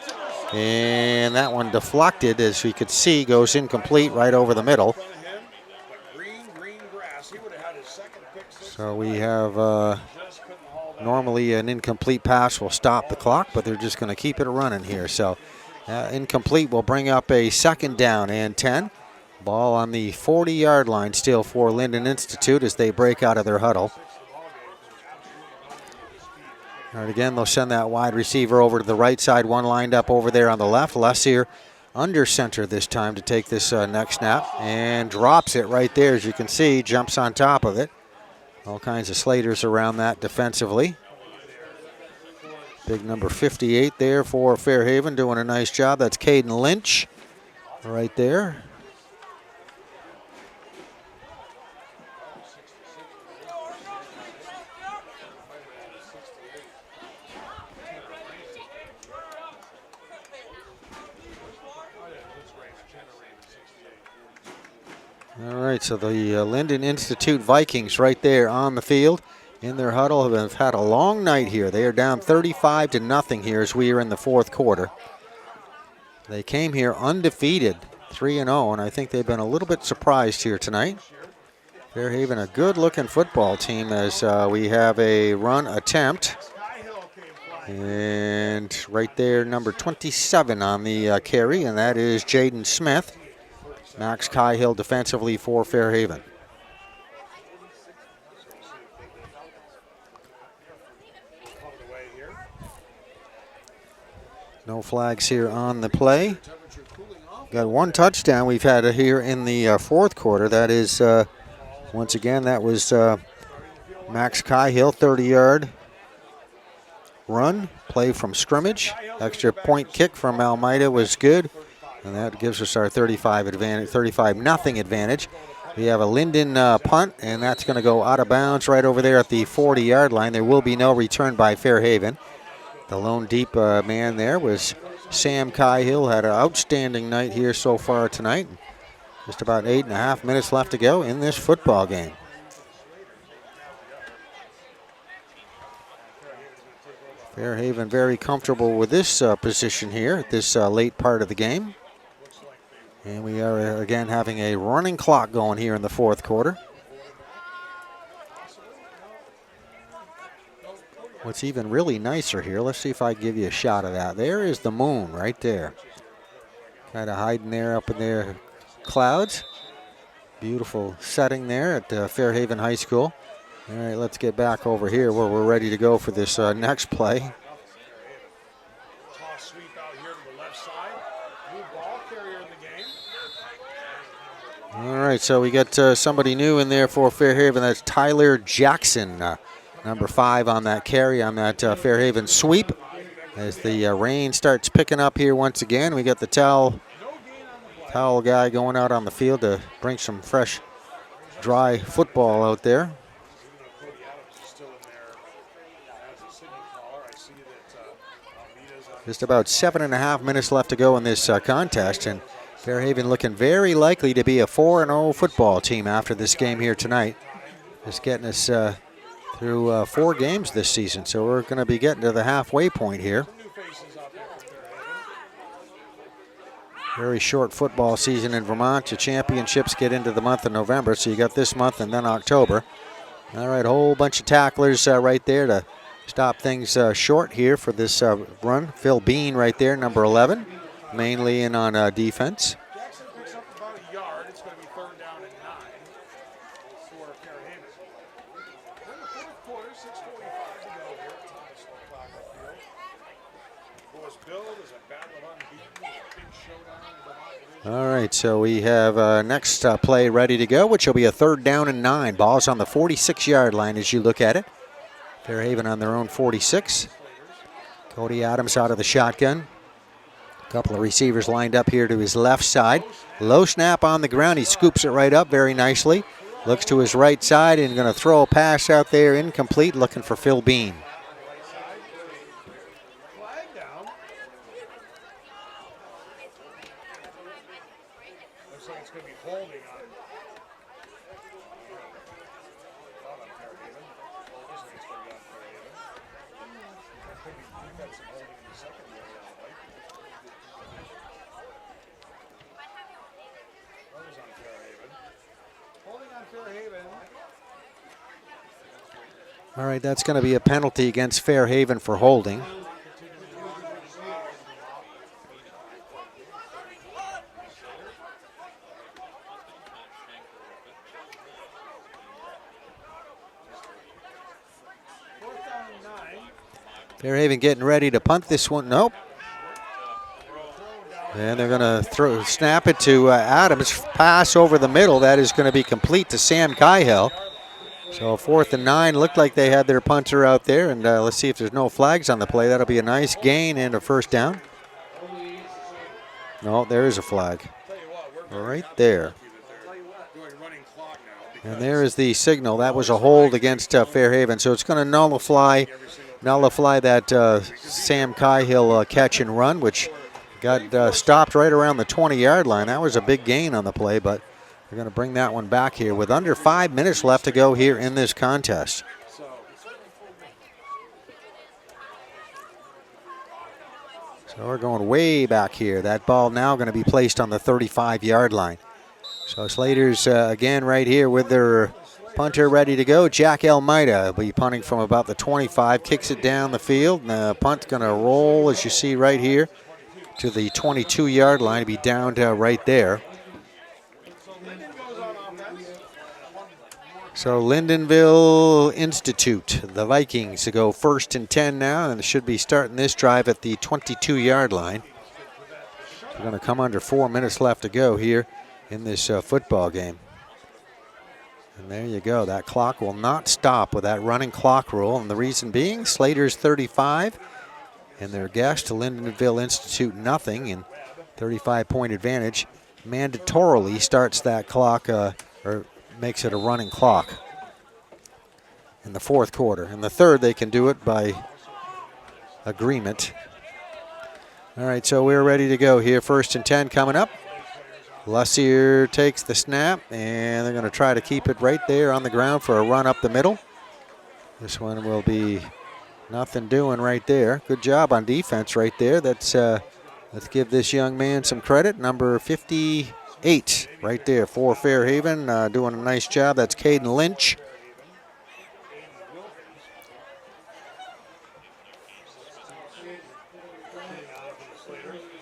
and that one deflected, as we could see, goes incomplete right over the middle. So we have normally an incomplete pass will stop the clock, but they're just going to keep it running here. So incomplete will bring up a 2nd down and 10. Ball on the 40-yard line still for Lyndon Institute as they break out of their huddle. All right, again, they'll send that wide receiver over to the right side, one lined up over there on the left. Lussier under center this time to take this next snap and drops it right there, as you can see, jumps on top of it. All kinds of Slaters around that defensively. Big number 58 there for Fairhaven, doing a nice job. That's Caden Lynch right there. All right, so the Lyndon Institute Vikings right there on the field in their huddle have had a long night here. They are down 35-0 here as we are in the fourth quarter. They came here undefeated, 3-0, and I think they've been a little bit surprised here tonight. Fairhaven, a good-looking football team as we have a run attempt. And right there, number 27 on the carry, and that is Jaden Smith. Max Cahill defensively for Fairhaven. No flags here on the play. Got one touchdown we've had here in the fourth quarter. That is, once again, that was Max Cahill, 30-yard run, play from scrimmage. Extra point kick from Almeida was good. And that gives us our 35-0 advantage. We have a Lyndon punt, and that's going to go out of bounds right over there at the 40-yard line. There will be no return by Fairhaven. The lone deep man there was Sam Cahill. Had an outstanding night here so far tonight. Just about 8.5 minutes left to go in this football game. Fairhaven very comfortable with this position here at this late part of the game. And we are again having a running clock going here in the fourth quarter. What's even really nicer here, let's see if I can give you a shot of that. There is the moon right there. Kind of hiding there up in their clouds. Beautiful setting there at Fairhaven High School. All right, let's get back over here where we're ready to go for this next play. All right, so we got somebody new in there for Fairhaven. That's Tyler Jackson, number 5 on that carry on that Fairhaven sweep. As the rain starts picking up here once again, we got the towel guy going out on the field to bring some fresh, dry football out there. Just about 7.5 minutes left to go in this contest, and Fairhaven looking very likely to be a 4-0 football team after this game here tonight. Just getting us through 4 games this season, so we're going to be getting to the halfway point here. Very short football season in Vermont. The championships get into the month of November, so you got this month and then October. All right, a whole bunch of tacklers right there to stop things short here for this run. Phil Bean right there, number 11. Mainly in on defense. Jackson picks up about a yard. It's going to be 3rd down and 9 for Fairhaven. In the fourth quarter, 6:45 to go here at Thomas Lopaka Field. Who was billed as a battle of unbeaten, a big showdown in the Vermont division. All right, so we have next play ready to go, which will be a 3rd down and 9. Ball's on the 46-yard line as you look at it. Fairhaven on their own 46. Cody Adams out of the shotgun. Couple of receivers lined up here to his left side. Low snap on the ground. He scoops it right up very nicely. Looks to his right side and going to throw a pass out there, incomplete, looking for Phil Bean. Flag down. Looks like it's going to be holding on. Fairhaven. Looks like it's going to be on Fairhaven. That could be defensive holding in the secondary. All right, that's going to be a penalty against Fairhaven for holding. Fairhaven getting ready to punt this one. Nope. And they're going to snap it to Adams. Pass over the middle. That is going to be complete to Sam Cahill. So 4th and 9. Looked like they had their punter out there. And let's see if there's no flags on the play. That'll be a nice gain and a 1st down. No, there is a flag. Right there. And there is the signal. That was a hold against Fairhaven. So it's going to nullify that Sam Cahill catch and run, which got stopped right around the 20-yard line. That was a big gain on the play, but They're going to bring that one back here with under 5 minutes left to go here in this contest. So we're going way back here. That ball now going to be placed on the 35-yard line. So Slaters again right here with their punter ready to go. Jack Almeida will be punting from about the 25, kicks it down the field. And the punt's going to roll, as you see right here, to the 22-yard line, to be downed right there. So Lyndonville Institute, the Vikings, to go 1st and 10 now, and should be starting this drive at the 22-yard line. We're going to come under 4 minutes left to go here in this football game. And there you go. That clock will not stop with that running clock rule, and the reason being Slaters 35 and their guest Lyndonville Institute nothing, and 35-point advantage mandatorily starts that clock or makes it a running clock in the 4th quarter. In the 3rd, they can do it by agreement. All right, so we're ready to go here. 1st and 10 coming up. Lussier takes the snap, and they're going to try to keep it right there on the ground for a run up the middle. This one will be nothing doing right there. Good job on defense right there. Let's give this young man some credit. Number 58 right there for Fairhaven, doing a nice job. That's Caden Lynch.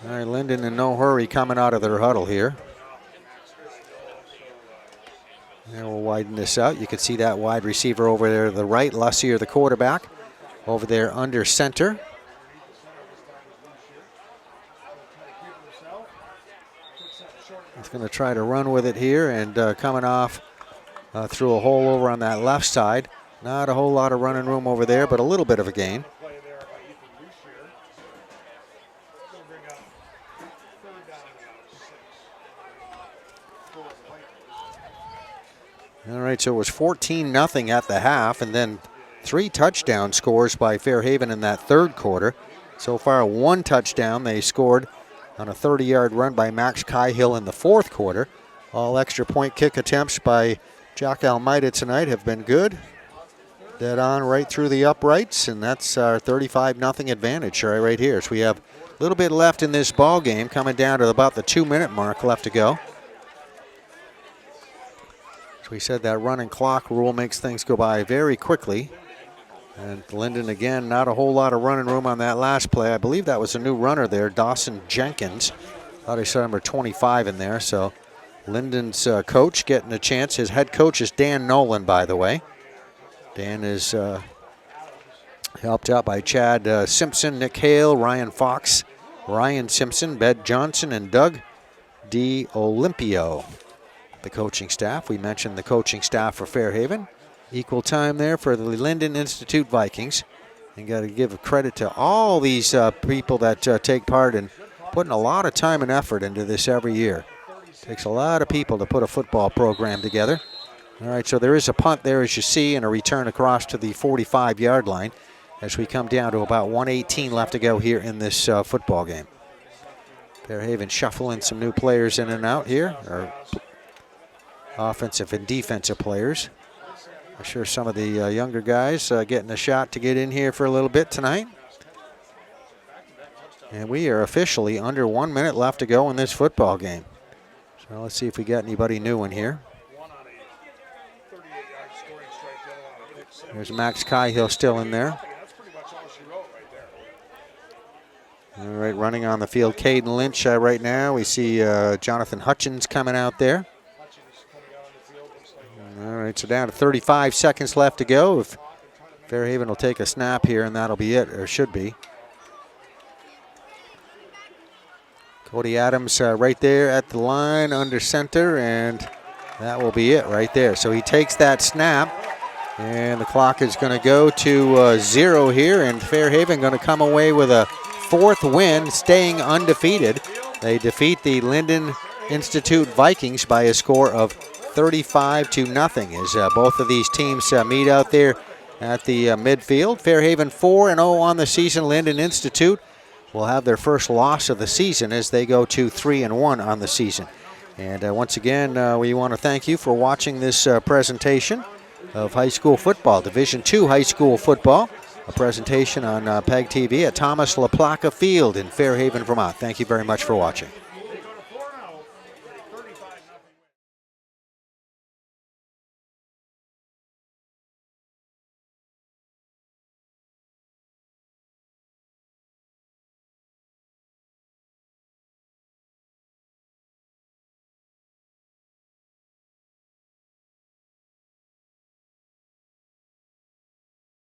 All right, Lyndon in no hurry coming out of their huddle here. And we'll widen this out. You can see that wide receiver over there to the right. Lussier, the quarterback, over there under center. He's going to try to run with it here, and coming off through a hole over on that left side. Not a whole lot of running room over there, but a little bit of a gain. All right, so it was 14-0 at the half, and then 3 touchdown scores by Fairhaven in that 3rd quarter. So far, 1 touchdown they scored on a 30-yard run by Max Cahill in the 4th quarter. All extra point kick attempts by Jack Almeida tonight have been good. Dead on right through the uprights, and that's our 35-0 advantage right here. So we have a little bit left in this ball game, coming down to about the 2-minute mark left to go. We said that running clock rule makes things go by very quickly. And Lyndon, again, not a whole lot of running room on that last play. I believe that was a new runner there, Dawson Jenkins. Thought I saw number 25 in there. So Lyndon's coach getting a chance. His head coach is Dan Nolan, by the way. Dan is helped out by Chad Simpson, Nick Hale, Ryan Fox, Ryan Simpson, Bed Johnson, and Doug D'Olimpio. The coaching staff. We mentioned the coaching staff for Fairhaven. Equal time there for the Lyndon Institute Vikings. And got to give credit to all these people that take part in putting a lot of time and effort into this every year. Takes a lot of people to put a football program together. All right, so there is a punt there, as you see, and a return across to the 45-yard line as we come down to about 1:18 left to go here in this football game. Fairhaven shuffling some new players in and out here, or offensive and defensive players. I'm sure some of the younger guys getting a shot to get in here for a little bit tonight. And we are officially under 1 minute left to go in this football game. So let's see if we got anybody new in here. There's Max Cahill still in there. All right, running on the field, Caden Lynch right now. We see Jonathan Hutchins coming out there. All right, so down to 35 seconds left to go. If Fairhaven will take a snap here, and that'll be it, or should be. Cody Adams right there at the line under center, and that will be it right there. So he takes that snap, and the clock is going to go to 0 here, and Fairhaven going to come away with a 4th win, staying undefeated. They defeat the Lyndon Institute Vikings by a score of 35-0 as both of these teams meet out there at the midfield. Fairhaven 4-0 on the season. Lyndon Institute will have their first loss of the season as they go to 3-1 on the season. And once again, we want to thank you for watching this presentation of high school football, Division II high school football, a presentation on PEGTV at Thomas LaPlaca Field in Fairhaven, Vermont. Thank you very much for watching.